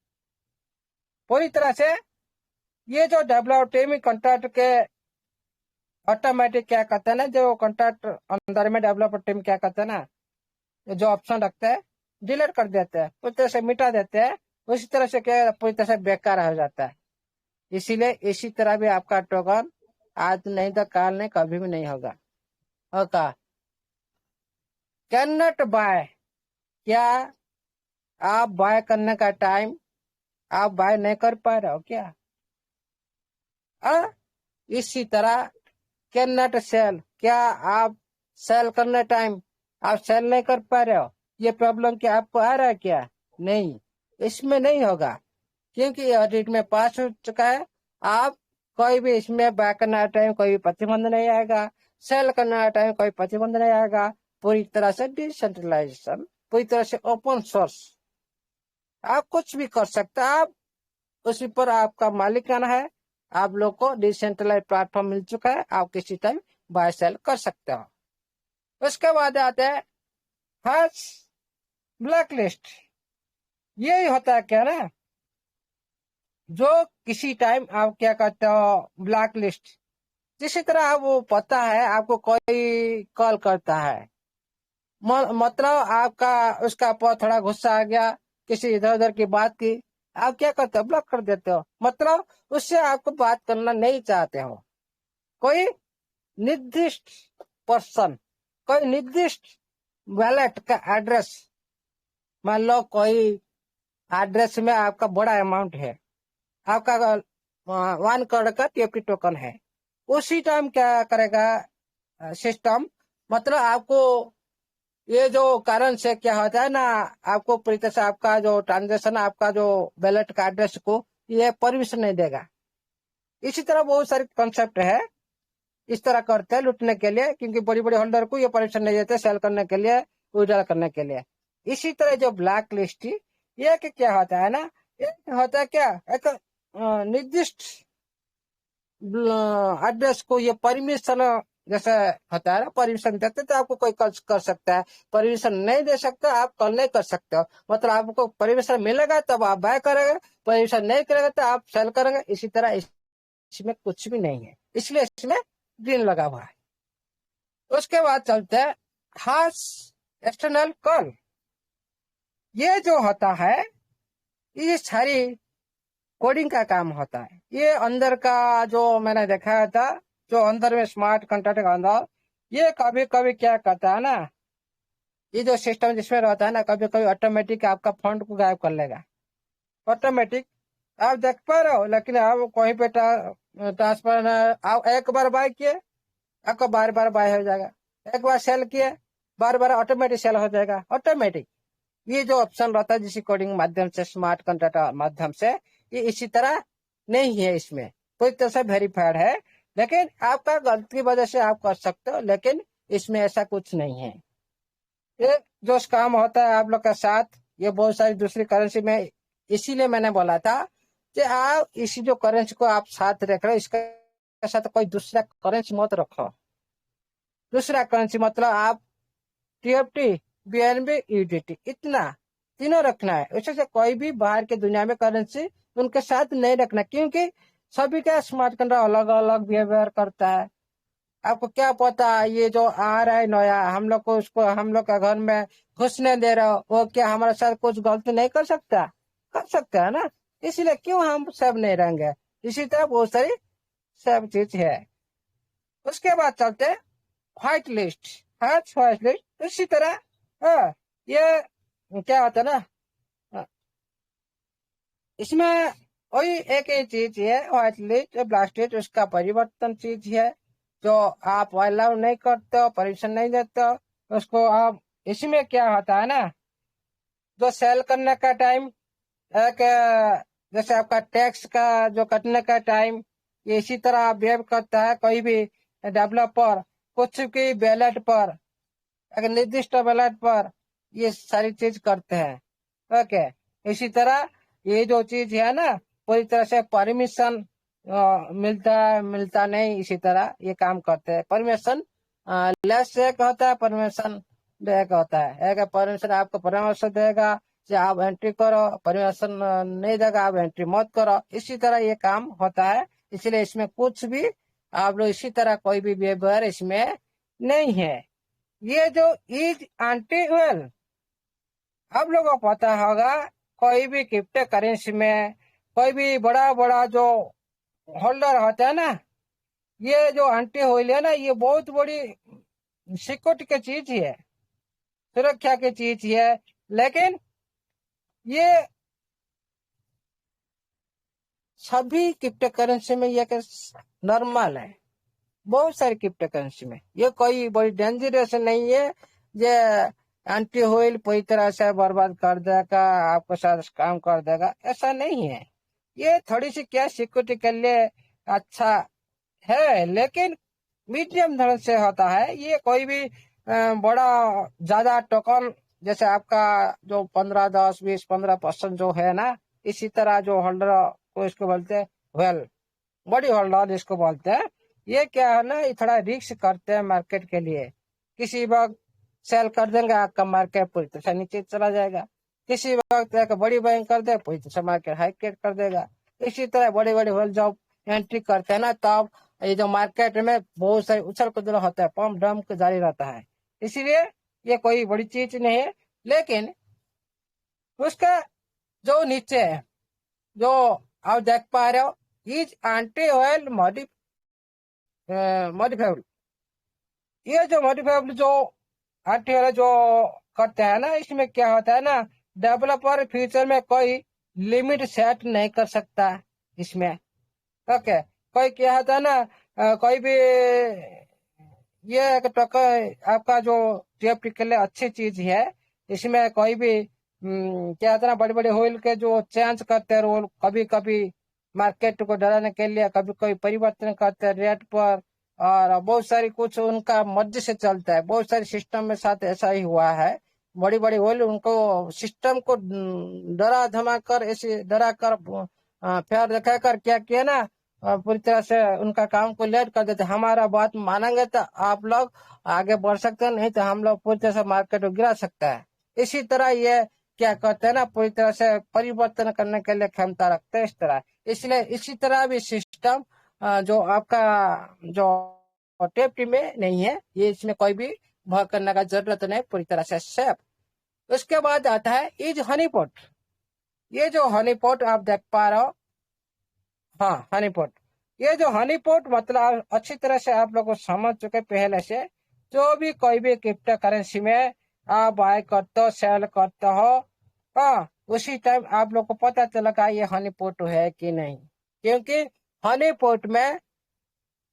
पूरी तरह से ये जो डेवलप टीम कॉन्ट्रैक्ट के ऑटोमेटिक क्या करते हैं ना, जो कॉन्ट्रैक्ट अंदर में डेवलपर टीम क्या करते हैं ना, जो ऑप्शन रखते हैं डिलीट कर देते हैं, पूरी तरह से मिटा देते हैं। उसी तरह से क्या पूरी तरह से बेकार हो जाता है। इसीलिए इसी तरह भी आपका टोकन आज नहीं तो काल नहीं कभी भी नहीं होगा। ओके, कैन नॉट बाय, क्या आप बाय करने का टाइम आप बाय नहीं कर पा रहे हो क्या? इसी तरह कैन नॉट सेल, क्या आप सेल करने टाइम आप सेल नहीं कर पा रहे हो, ये प्रॉब्लम क्या आपको आ रहा है क्या? नहीं, इसमें नहीं होगा, क्योंकि ये ऑडिट में पास हो चुका है। आप कोई भी इसमें बाय करना टाइम कोई भी प्रतिबंध नहीं आएगा, सेल करना टाइम कोई प्रतिबंध नहीं आएगा। पूरी तरह से डिसेंट्रलाइजेशन, पूरी तरह से ओपन सोर्स, आप कुछ भी कर सकते हैं। आप उसी पर आपका मालिकाना है, आप लोग को डिसेंट्रलाइज प्लेटफॉर्म मिल चुका है, आप किसी टाइम बाय सेल कर सकते हो। उसके बाद आते हैं हैश ब्लैक लिस्ट। यही होता है क्या ना, जो किसी टाइम आप क्या करते हो ब्लैक लिस्ट, जिसी तरह वो पता है आपको कोई कॉल करता है, मतलब आपका उसका पर थोड़ा गुस्सा आ गया, किसी इधर उधर की बात की, आप क्या करते हो ब्लॉक कर देते हो, मतलब उससे आपको बात करना नहीं चाहते हो। कोई निर्दिष्ट पर्सन, कोई निर्दिष्ट वैलेट का एड्रेस, मान लो कोई एड्रेस में आपका बड़ा अमाउंट है, आपका 1 करोड़ का टीएफटी टोकन है, उसी टाइम क्या करेगा सिस्टम, मतलब आपको ये जो कारण से क्या होता है ना, आपको पूरी तरह से आपका जो ट्रांजेक्शन, आपका जो बैलेट का एड्रेस को ये परमिशन नहीं देगा। इसी तरह बहुत सारे कॉन्सेप्ट है, इस तरह करते हैं लूटने के लिए, क्योंकि बड़ी बड़ी होल्डर को ये परमिशन नहीं देते सेल करने के लिए, विड्रॉल करने के लिए। इसी तरह जो ब्लैक लिस्ट, ये क्या होता है ना, ये होता है क्या, एक निर्दिष्ट एड्रेस को ये परमिशन, जैसे होता है ना परमिशन देते तो आपको कोई कर सकता है, परमिशन नहीं दे सकता आप कॉल नहीं कर सकते हो। मतलब आपको परमिशन मिलेगा तब आप बाय करेंगे, परमिशन नहीं करेगा तो आप सेल करेंगे। इसी तरह इसमें कुछ भी नहीं है, इसलिए इसमें ग्रीन लगा हुआ है। उसके बाद चलते हैं हाश एक्सटर्नल कॉल। ये जो होता है ये सारी कोडिंग का काम होता है। ये अंदर का जो मैंने देखा था, जो अंदर में स्मार्ट कॉन्ट्रैक्ट का अंदर, ये कभी कभी क्या करता है ना, ये जो सिस्टम जिसमें रहता है ना, कभी कभी ऑटोमेटिक आपका फंड को गायब कर लेगा। ऑटोमेटिक आप देख पा रहे हो, लेकिन आप कोई पे ट्रांसफर, आप एक बार बाय किए आपका बार बार बाय हो जाएगा, एक बार सेल किए बार बार ऑटोमेटिक सेल हो जाएगा, ऑटोमेटिक। ये जो ऑप्शन रहता है जिस कोडिंग माध्यम से, स्मार्ट कॉन्ट्रैक्ट माध्यम से, ये इसी तरह नहीं है, इसमें पूरी तरह से वेरीफाइड है, लेकिन आपका गलती की वजह से आप कर सकते हो, लेकिन इसमें ऐसा कुछ नहीं है। ये जो काम होता है आप लोग का साथ, ये बहुत सारी दूसरी करेंसी में, इसीलिए मैंने बोला था कि आप इसी जो करेंसी को आप साथ रख रहे हो, इसके साथ कोई दूसरा करेंसी मत रखो। दूसरा करेंसी मतलब आप टीएफटी, बीएनबी, यूडीटी, इतना तीनों रखना है। उससे से कोई भी बाहर के दुनिया में करेंसी उनके साथ नहीं रखना, क्योंकि सभी का स्मार्ट कॉन्ट्रैक्ट अलग अलग बिहेवियर करता है। आपको क्या पता ये जो आ रहा है नया, हम लोग को उसको हम लोग का घर में घुसने दे रहे हो, वो क्या हमारे साथ कुछ गलती नहीं कर सकता? कर सकता है ना, इसलिए क्यों हम सब नहीं रहेंगे। इसी तरह बहुत सारी सब चीज है। उसके बाद चलते हैं व्हाइट लिस्ट। व्हाइट लिस्ट इसी तरह ये क्या होता है ना, इसमें वही एक ही चीज है, व्हाइट लिस्ट ब्लैक लिस्ट, उसका परिवर्तन चीज है, जो आप अलाउ नहीं करते हो, परमिशन नहीं देते हो उसको आप। इसमें क्या होता है ना, जो सेल करने का टाइम, एक जैसे आपका टैक्स का जो कटने का टाइम, ये इसी तरह बिहेव करता है। कोई भी डेवलपर कुछ की बैलेट पर, एक निर्दिष्ट बैलेट पर ये सारी चीज करते हैं। ओके, इसी तरह ये जो चीज है ना, पूरी तरह से परमिशन मिलता नहीं, इसी तरह ये काम करते हैं। परमिशन लेस एक होता है, परमिशन एक होता है। एक परमिशन आपको परामर्श देगा कि आप एंट्री करो, परमिशन नहीं देगा आप एंट्री मत करो। इसी तरह ये काम होता है, इसलिए इसमें कुछ भी आप लोग इसी तरह कोई भी बिहेवियर इसमें नहीं है। ये जो इज एंटी वेल, आप लोगों को पता होगा कोई भी क्रिप्टो करेंसी में कोई भी बड़ा बड़ा जो होल्डर होता है ना, ये जो एंटी होल है ना, ये बहुत बड़ी सिक्योरिटी की चीज है, सुरक्षा की चीज है। लेकिन ये सभी क्रिप्टो करेंसी में ये नॉर्मल है बहुत सारी क्रिप्टो करेंसी में। ये कोई बड़ी डेंजरस नहीं है। ये एंटी होइल पूरी तरह से बर्बाद कर देगा, आपके साथ काम कर देगा, ऐसा नहीं है। ये थोड़ी सी क्या सिक्योरिटी के लिए अच्छा है, लेकिन मीडियम धरण से होता है। ये कोई भी बड़ा ज्यादा टोकन जैसे आपका जो 15, 10, 20, 15% जो है ना, इसी तरह जो होल्डर को इसको बोलते हैं वेल बड़ी होल्डर इसको बोलते हैं। ये क्या है ना, ये थोड़ा रिस्क करते हैं मार्केट के लिए। किसी वक्त सेल कर देंगे, आपका मार्केट पूरी तरह से नीचे चला जाएगा। किसी वक्त एक बड़ी बाइंग कर दे, पूरी तरह से मार्केट हाइक कर देगा। इसी तरह बड़े बड़े होल जब एंट्री करते हैं ना, तब ये जो मार्केट में बहुत सारी उछल कूदल होता है, पंप डंप जारी रहता है। इसीलिए ये कोई बड़ी चीज नहीं है। लेकिन उसका जो नीचे है, जो आप देख पा रहे हो, इज एंटी ऑयल मॉडिफाइबल। ये जो मॉडिफाइबल जो एंटी ऑयल जो करते हैं ना, इसमें क्या होता है ना, डेवलपर फ्यूचर में कोई लिमिट सेट नहीं कर सकता इसमें। ओके, कोई क्या होता है ना, कोई भी ये एक टोकन आपका जो टीएफटी के लिए अच्छी चीज है। इसमें कोई भी क्या होता है ना, बड़े बड़े होल के जो चेंज करते हैं रोल, कभी कभी मार्केट को डराने के लिए, कभी कोई परिवर्तन करते हैं रेट पर, और बहुत सारी कुछ उनका मर्जी से चलता है। बहुत सारे सिस्टम में साथ ऐसा ही हुआ है। बड़ी बड़ी होल उनको सिस्टम को डरा धमा कर, ऐसे डरा कर प्यार दिखा कर क्या किया ना, पूरी तरह से उनका काम को लेट कर देते। हमारा बात मानेंगे तो आप लोग आगे बढ़ सकते हैं, नहीं तो हम लोग पूरी तरह से मार्केट को गिरा सकता है। इसी तरह ये क्या कहते हैं ना, पूरी तरह से परिवर्तन करने के लिए क्षमता रखते हैं इस तरह। इसलिए इसी तरह भी सिस्टम जो आपका जो टेप्टी में नहीं है, ये इसमें कोई भी भय करने का जरूरत नहीं, पूरी तरह से सेफ। उसके बाद आता है इज हनीपॉट। ये जो हनीपॉट आप देख पा रहे हो, हाँ हनीपॉट। ये जो हनीपॉट मतलब अच्छी तरह से आप लोग को समझ चुके पहले से। जो भी कोई भी क्रिप्टो करेंसी में आप बाय करते हो, सेल करते हो, हाँ उसी टाइम आप लोग को पता चलेगा ये हनीपॉट है कि नहीं। क्योंकि हनीपॉट में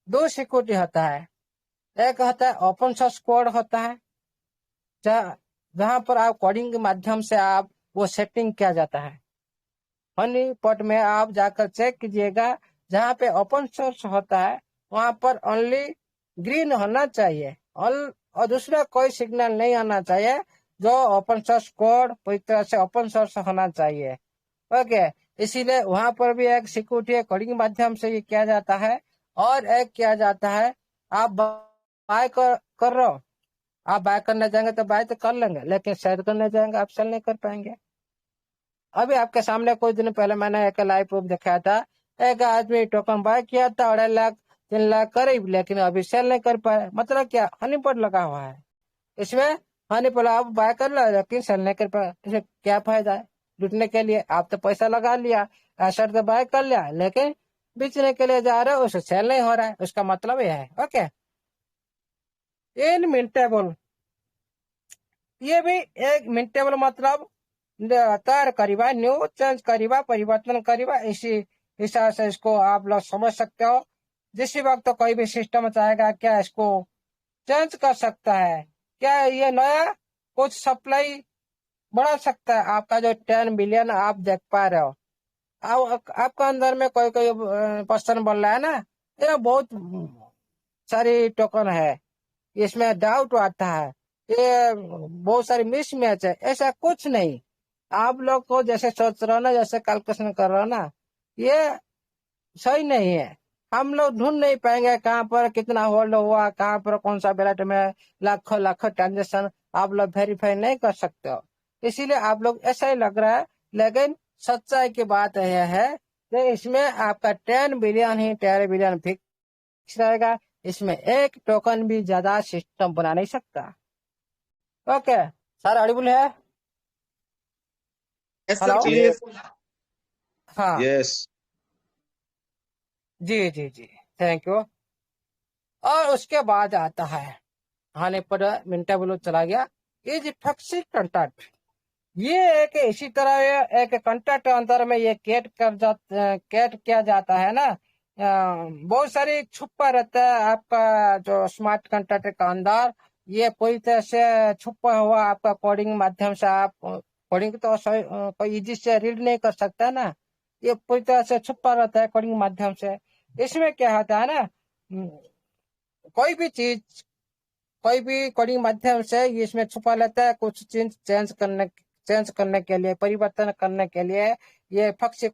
दो सिक्योरिटी होता है। एक होता है ओपन सोर्स कोड होता है, जहां पर आप कोडिंग के माध्यम से आप वो सेटिंग किया जाता है। हनीपॉट में आप जाकर चेक कीजिएगा, जहाँ पे ओपन सोर्स होता है वहां पर ओनली ग्रीन होना चाहिए, और दूसरा कोई सिग्नल नहीं आना चाहिए। जो ओपन सोर्स कोड पूरी तरह से ओपन सोर्स होना चाहिए। ओके, इसीलिए वहां पर भी एक सिक्योरिटी कोडिंग माध्यम से ये किया जाता है। और एक किया जाता है, आप बाय कर रहे हो, आप बाय करने जाएंगे तो बाय तो कर लेंगे, लेकिन सेल करने जाएंगे आप सेल नहीं कर पाएंगे। अभी आपके सामने कुछ दिन पहले मैंने एक लाइव प्रूफ दिखाया था। एक आदमी टोकन बाय किया था 2.5 लाख 3 लाख करीब, लेकिन अभी सेल नहीं कर पाए। मतलब क्या, हनीपॉट लगा हुआ है इसमें। हनीपॉट आप बाय कर लो लेकिन सेल नहीं कर पाए, इसमें क्या फायदा है? लूटने के लिए आप तो पैसा लगा लिया, एसेट तो बाय कर लिया, लेकिन बेचने के लिए जा रहे हो, उसे सेल नहीं हो रहा है। उसका मतलब यह है। ओके, इनमिंटेबल, ये भी एक मिंटेबल मतलब तैयार करीबा, न्यू चेंज करीबा, परिवर्तन करीबा, इसी हिसाब से इसको आप लोग समझ सकते हो। जिस वक्त तो कोई भी सिस्टम चाहेगा क्या इसको चेंज कर सकता है, क्या ये नया कुछ सप्लाई बढ़ा सकता है। आपका जो 10 बिलियन आप देख पा रहे हो, आपका अंदर में कोई कोई पर्सन बोल रहा है ना, ये बहुत सारी टोकन है, इसमें डाउट आता है, ये बहुत सारी मिसमैच है। ऐसा कुछ नहीं। आप लोग को जैसे सोच रहे हो ना, जैसे कैलकुलेशन कर रहे हो ना, ये सही नहीं है। हम लोग ढूंढ नहीं पाएंगे कहाँ पर कितना होल्ड हुआ, कहाँ पर कौन सा बैलेट में लाखों लाखों ट्रांजेक्शन आप लोग वेरीफाई नहीं कर सकते हो। इसीलिए आप लोग ऐसा ही लग रहा है, लेकिन सच्चाई की बात यह है कि इसमें आपका 10 बिलियन ही 10 बिलियन फिक्स रहेगा। इसमें एक टोकन भी ज्यादा सिस्टम बना नहीं सकता। ओके सर, ऑडिबल है? Yes sir, hello, please. हाँ यस। जी जी जी, थैंक यू। और उसके बाद आता है, आने पर मिनटा बोलो चला गया, इज टॉक्सिक कंटेंट। ये एक इसी तरह एक कंटेंट अंदर में ये कैट किया जाता है ना, बहुत सारी छुपा रहता है आपका जो स्मार्ट कंट्रैक्ट के अंदर। ये पूरी तरह से छुपा हुआ आपका कोडिंग माध्यम से आप कोडिंग तो कोई इजी से रीड नहीं कर सकता ना। ये पूरी तरह से छुपा रहता है कोडिंग माध्यम से। इसमें क्या होता है ना, कोई भी चीज कोई भी कोडिंग माध्यम से ये इसमें छुपा रहता है। कुछ चीज चेंज करने के लिए, परिवर्तन करने के लिए ये फक्त से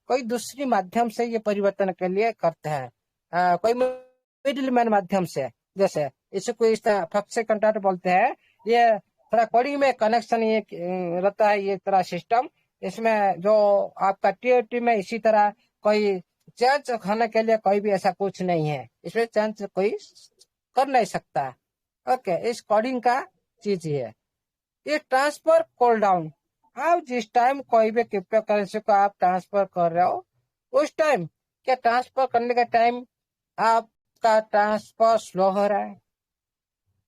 कोई दूसरी माध्यम से ये परिवर्तन के लिए करते हैं। कोई मिडिल मैन माध्यम से, जैसे इसको इस तरह फक्त से कंट्रैक्ट बोलते हैं। ये थोड़ा कोडिंग में कनेक्शन ये रहता है, ये तरह सिस्टम। इसमें जो आपका टीओटी में इसी तरह कोई चेंज होने के लिए कोई भी ऐसा कुछ नहीं है, इसमें चेंज कोई कर नहीं सकता। ओके, इस कोडिंग का चीज है। ये ट्रांसफर कॉल डाउन, आप जिस टाइम कोई भी क्रिप्टो करेंसी को आप ट्रांसफर कर रहे हो, उस टाइम क्या ट्रांसफर करने का टाइम आपका ट्रांसफर स्लो हो रहा है?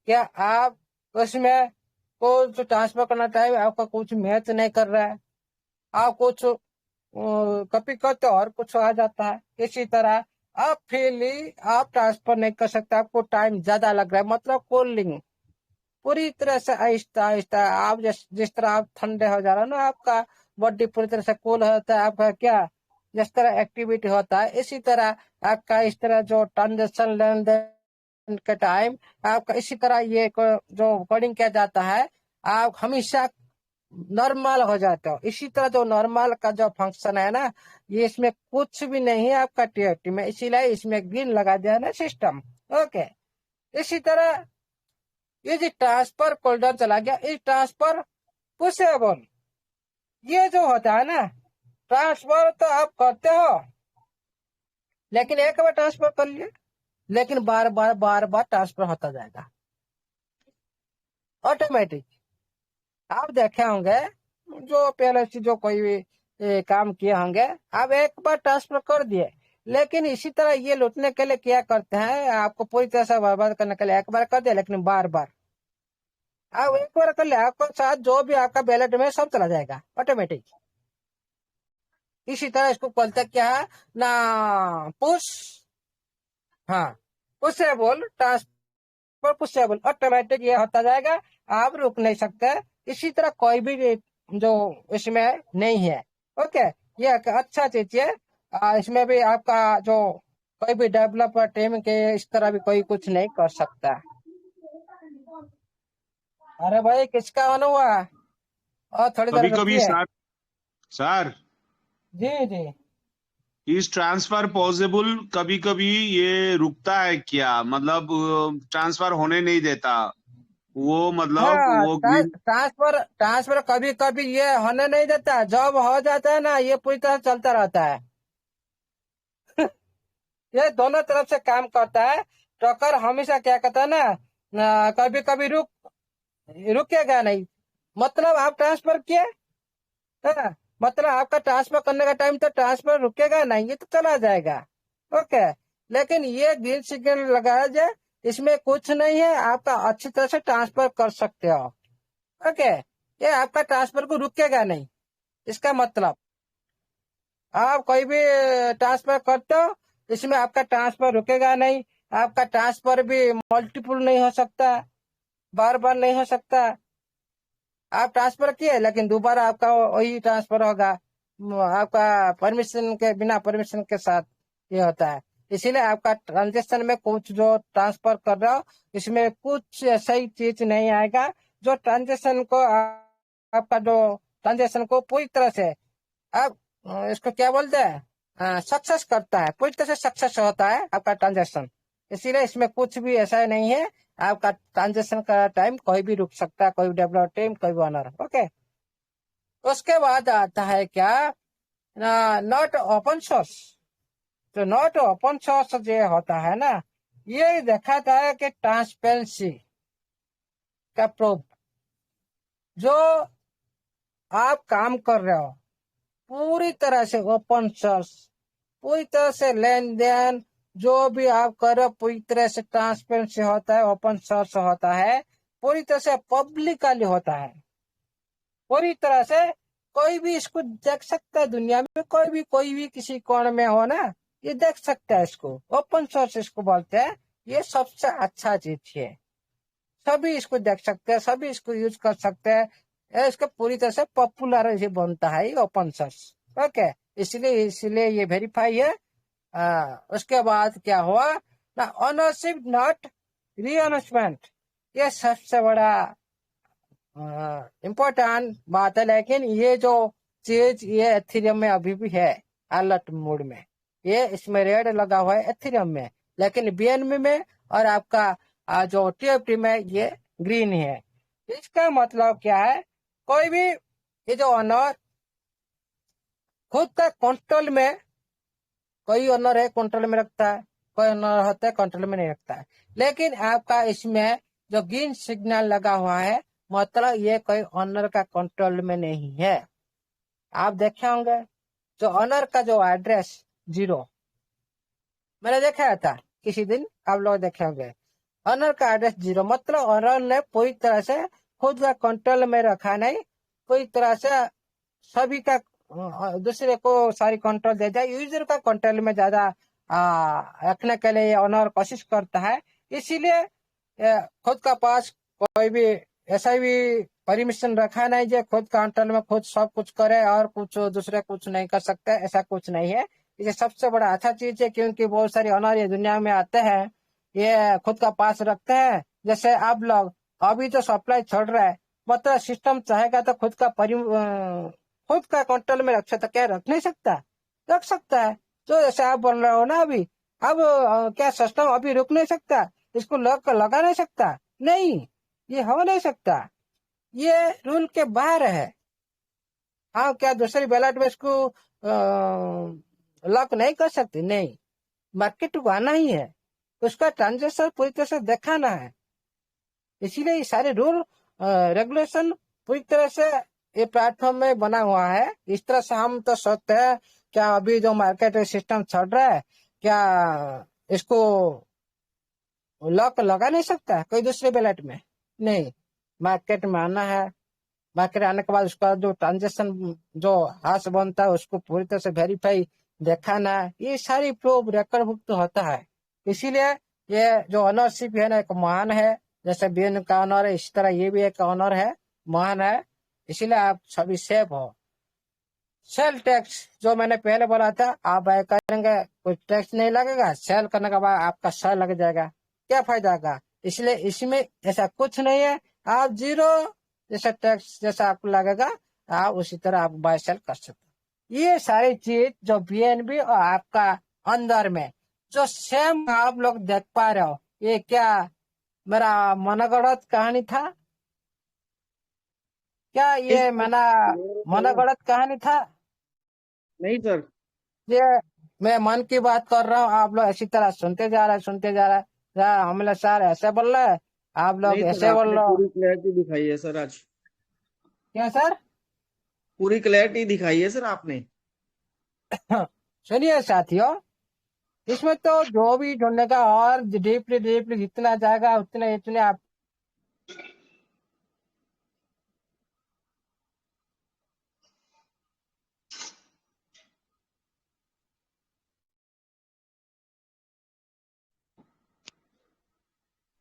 क्या आप उसमें कुछ ट्रांसफर करना टाइम आपका कुछ मैच नहीं कर रहा है? आप कुछ कॉपी करते और कुछ आ जाता है। इसी तरह आप फ्रीली आप ट्रांसफर नहीं कर सकते, आपको टाइम ज्यादा लग रहा है। मतलब कूलिंग पूरी तरह से आहिस्ता आहिस्ता, आप जिस तरह आप ठंडे हो जा रहे हो ना, आपका बॉडी पूरी तरह से कूल होता है। आपका क्या जिस तरह एक्टिविटी होता है, इसी तरह आपका इस तरह जो ट्रांजेक्शन लेन देन के टाइम आपका इसी तरह ये जो कोडिंग किया जाता है, आप हमेशा नॉर्मल हो जाते हो। इसी तरह जो नॉर्मल का जो फंक्शन है ना, ये इसमें कुछ भी नहीं है आपका टीओटी में, इसीलिए इसमें ग्रीन लगा दिया ना सिस्टम। ओके, इसी तरह ये जो ट्रांसफर कोल्डर चला गया, इस ट्रांसफर पुशेबल ये जो होता है ना, ट्रांसफर तो आप करते हो, लेकिन एक बार ट्रांसफर कर लिए, लेकिन बार बार ट्रांसफर होता जाएगा ऑटोमेटिक। आप देखे होंगे जो पहले से जो कोई भी काम किए होंगे, आप एक बार ट्रांसफर कर दिए, लेकिन इसी तरह ये लूटने के लिए क्या करते हैं, आपको पूरी तरह से बर्बाद करने के लिए एक बार कर दिया, लेकिन बार बार आप एक बार कर ले, आपको साथ जो भी आपका बैलेट में सब चला जाएगा ऑटोमेटिक। इसी तरह इसको बोलते क्या है ना, पुश, हाँ, पुशेबल ट्रांसफर, पुशेबल ऑटोमेटिक ये होता जाएगा, आप रुक नहीं सकते। इसी तरह कोई भी जो इसमें नहीं है। ओके, ये एक अच्छा चीज है। इसमें भी आपका जो कोई भी डेवलपर टीम के इस तरह भी कोई कुछ नहीं कर सकता। अरे भाई, किसका ऑन हुआ? और थोड़ी देर कभी कभी रुकिए। सर सर जी जी। इस ट्रांसफर पॉसिबल कभी कभी ये रुकता है क्या, मतलब ट्रांसफर होने नहीं देता वो, मतलब हाँ, वो ग्रीन। ट्रांसफर कभी कभी ये होने नहीं देता, जब हो जाता है ना ये पूरी तरह चलता रहता है। ये दोनों तरफ से काम करता है। ट्रकर हमेशा क्या कहता है ना, कभी कभी रुकेगा नहीं। मतलब आप ट्रांसफर किए, हाँ, मतलब आपका ट्रांसफर करने का टाइम तो ट्रांसफर रुकेगा नहीं, ये तो चला जाएगा। ओके, लेकिन ये ग्रीन सिग्नल लगाया जाए, इसमें कुछ नहीं है, आपका अच्छी तरह से ट्रांसफर कर सकते हो। ओके, ये आपका ट्रांसफर को रुकेगा नहीं। इसका मतलब आप कोई भी ट्रांसफर करते हो, इसमें आपका ट्रांसफर रुकेगा नहीं। आपका ट्रांसफर भी मल्टीपल नहीं हो सकता, बार बार नहीं हो सकता। आप ट्रांसफर किए, लेकिन दोबारा आपका वही ट्रांसफर होगा, आपका परमिशन के बिना, परमिशन के साथ ये होता है। इसीलिए आपका ट्रांजेक्शन में कुछ जो ट्रांसफर कर रहे हो, इसमें कुछ सही चीज नहीं आएगा जो ट्रांजेक्शन को आपका जो ट्रांजेक्शन को पूरी तरह से आप इसको क्या बोलते हैं, सक्सेस करता है, पूरी तरह से सक्सेस होता है आपका ट्रांजेक्शन। इसीलिए इसमें कुछ भी ऐसा नहीं है, आपका ट्रांजेक्शन का टाइम कोई भी रुक सकता है, कोई डेवलपर टीम, कोई भी ओनर। ओके, उसके बाद आता है क्या, नॉट ओपन सोर्स। तो नॉट ओपन सोर्स जो होता है ना, ये दिखाता है कि ट्रांसपेरेंसी का प्रूफ, जो आप काम कर रहे हो पूरी तरह से ओपन सोर्स, पूरी तरह से लेन देन जो भी आप कर रहे हो पूरी तरह से ट्रांसपेरेंसी होता है, ओपन सोर्स होता है, पूरी तरह से पब्लिकली होता है। पूरी तरह से कोई भी इसको देख सकता है, दुनिया में कोई भी किसी कोण में हो ना, ये देख सकता है। इसको ओपन सोर्स इसको बोलते हैं। ये सबसे अच्छा चीज है, सभी इसको देख सकते हैं, सभी इसको यूज कर सकते हैं। इसका पूरी तरह से पॉपुलर ये बनता है ये ओपन सोर्स। ओके, इसलिए ये वेरीफाई है। उसके बाद क्या हुआ ना, ओनरशिप नॉट रीअनाउंसमेंट, ये सबसे बड़ा इम्पोर्टेंट बात है। लेकिन ये जो चीज ये एथेरियम में अभी भी है अलर्ट मोड में, ये इसमें रेड लगा हुआ है एथेरियम में, लेकिन बीएनबी में और आपका जो टीएफटी में ये ग्रीन है। इसका मतलब क्या है, कोई भी ये जो ऑनर खुद का कंट्रोल में, कोई ऑनर है कंट्रोल में रखता है, कोई ऑनर होता है कंट्रोल में नहीं रखता है। लेकिन आपका इसमें जो ग्रीन सिग्नल लगा हुआ है, मतलब ये कोई ऑनर का कंट्रोल में नहीं है। आप देखे होंगे जो ऑनर का जो एड्रेस 0, मैंने देखा था किसी दिन, आप लोग देखे होंगे ऑनर का एड्रेस 0, मतलब ऑनर ने पूरी तरह से खुद का कंट्रोल में रखा नहीं, पूरी तरह से सभी का दूसरे को सारी कंट्रोल दे दिया। यूजर का कंट्रोल में ज्यादा रखने के लिए ऑनर कोशिश करता है। इसीलिए खुद का पास कोई भी ऐसा भी परमिशन रखा नहीं जो खुद कंट्रोल में खुद सब कुछ करे और कुछ दूसरे कुछ नहीं कर सकते, ऐसा कुछ नहीं है। ये सबसे बड़ा अच्छा चीज है, क्योंकि बहुत सारे ऑनर ये दुनिया में आते हैं, ये खुद का पास रखते हैं। जैसे आप लोग अभी तो सप्लाई छोड़ रहा है, मतलब सिस्टम चाहेगा तो खुद का कंट्रोल में रख सकता, क्या रख नहीं सकता? रख सकता है। तो जैसे आप बोल रहे हो ना अभी, अब क्या सिस्टम अभी रुक नहीं सकता, इसको लगा नहीं सकता? नहीं, ये हो नहीं सकता, ये रूल के बाहर है। हाँ, क्या दूसरी बैलेट में इसको लॉक नहीं कर सकते? नहीं, मार्केट को आना ही है, उसका ट्रांजेक्शन पूरी तरह से दिखाना है। इसीलिए ये सारे रूल रेगुलेशन पूरी तरह से ये प्लेटफॉर्म में बना हुआ है। इस तरह से हम तो सोचते हैं क्या अभी जो मार्केट सिस्टम चल रहा है, क्या इसको लॉक लगा नहीं सकता कोई दूसरे बैलेट में? नहीं, मार्केट में आना है। मार्केट आने के बाद उसका जो ट्रांजेक्शन जो हाथ बनता है उसको पूरी तरह से वेरीफाई दिखाना है। ये सारी प्रूफ रिकॉर्ड भुक्त होता है। इसीलिए ये जो ऑनरशिप है ना, एक महान है। जैसे बीएन का ऑनर है, इसी तरह ये भी एक ऑनर है, महान है। इसीलिए आप सभी सेफ हो। सेल टैक्स जो मैंने पहले बोला था, आप बाय करेंगे कोई टैक्स नहीं लगेगा, सेल करने के बाद आपका सेल लग जाएगा, क्या फायदा होगा? इसलिए इसमें ऐसा कुछ नहीं है, आप 0 जैसा टैक्स जैसा आपको लगेगा, आप उसी तरह आप बाय सेल कर सकते। ये सारी चीज जो बीएनबी और आपका अंदर में जो सेम आप लोग देख पा रहे हो, ये क्या मेरा मनगढ़ंत कहानी था? क्या ये मेरा मनगढ़ंत कहानी था? नहीं सर। ये मैं मन की बात कर रहा हूँ, आप लोग इसी तरह सुनते जा रहे हमले सर ऐसे बोल रहे, आप लोग नहीं सर, ऐसे बोल आपने रहे हो। पूरी क्लैरिटी दिखाई है सर आज। क्या सर? पूरी क्लैरिटी दिखाई है सर आपने। सुनिए साथियों, इसमें तो जो भी ढूंढने का और डीपली जितना जाएगा उतने आप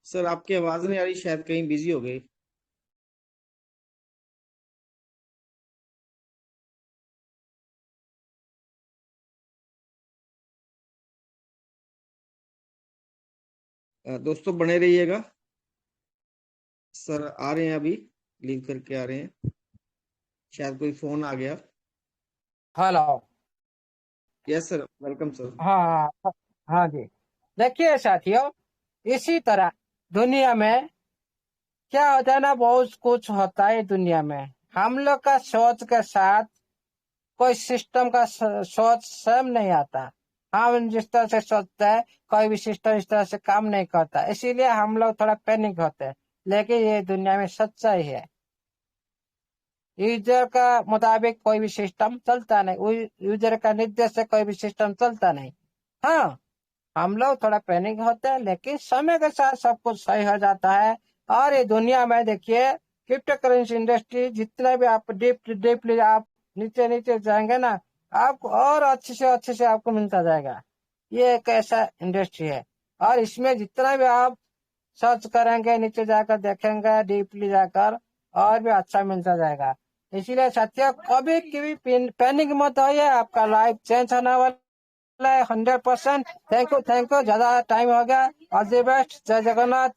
सर आपकी आवाज नहीं आ रही, शायद कहीं बिजी हो गई। दोस्तों बने रहिएगा। सर आ रहे हैं, अभी लीव करके आ रहे हैं, शायद कोई फोन आ गया। Hello. Yes sir, welcome sir. हाँ हाँ जी, देखिए साथियों, इसी तरह दुनिया में क्या होता है ना, बहुत कुछ होता है दुनिया में। हम लोग का सोच के साथ कोई सिस्टम का सोच सेम नहीं आता। हम जिस तरह से सोचते हैं कोई भी सिस्टम इस तरह से काम नहीं करता, इसीलिए हम लोग थोड़ा पैनिक होते हैं। लेकिन ये दुनिया में सच्चाई है, यूजर का मुताबिक कोई भी सिस्टम चलता नहीं, यूजर का निर्देश से कोई भी सिस्टम चलता नहीं। हाँ, हम लोग थोड़ा पैनिक होते हैं, लेकिन समय के साथ सब कुछ सही हो जाता है। और ये दुनिया में देखिए, क्रिप्टो करेंसी इंडस्ट्री जितना भी आप डीपली आप नीचे जाएंगे ना, आपको और अच्छे से आपको मिलता जाएगा। ये एक ऐसा इंडस्ट्री है और इसमें जितना भी आप सर्च करेंगे, नीचे जाकर देखेंगे, डीपली जाकर, और भी अच्छा मिलता जाएगा। इसीलिए साथियों कभी कभी पैनिक मत होइए, आपका लाइफ चेंज होने वाला है 100%। थैंक यू, ज्यादा टाइम हो गया। All the best. जय जगन्नाथ।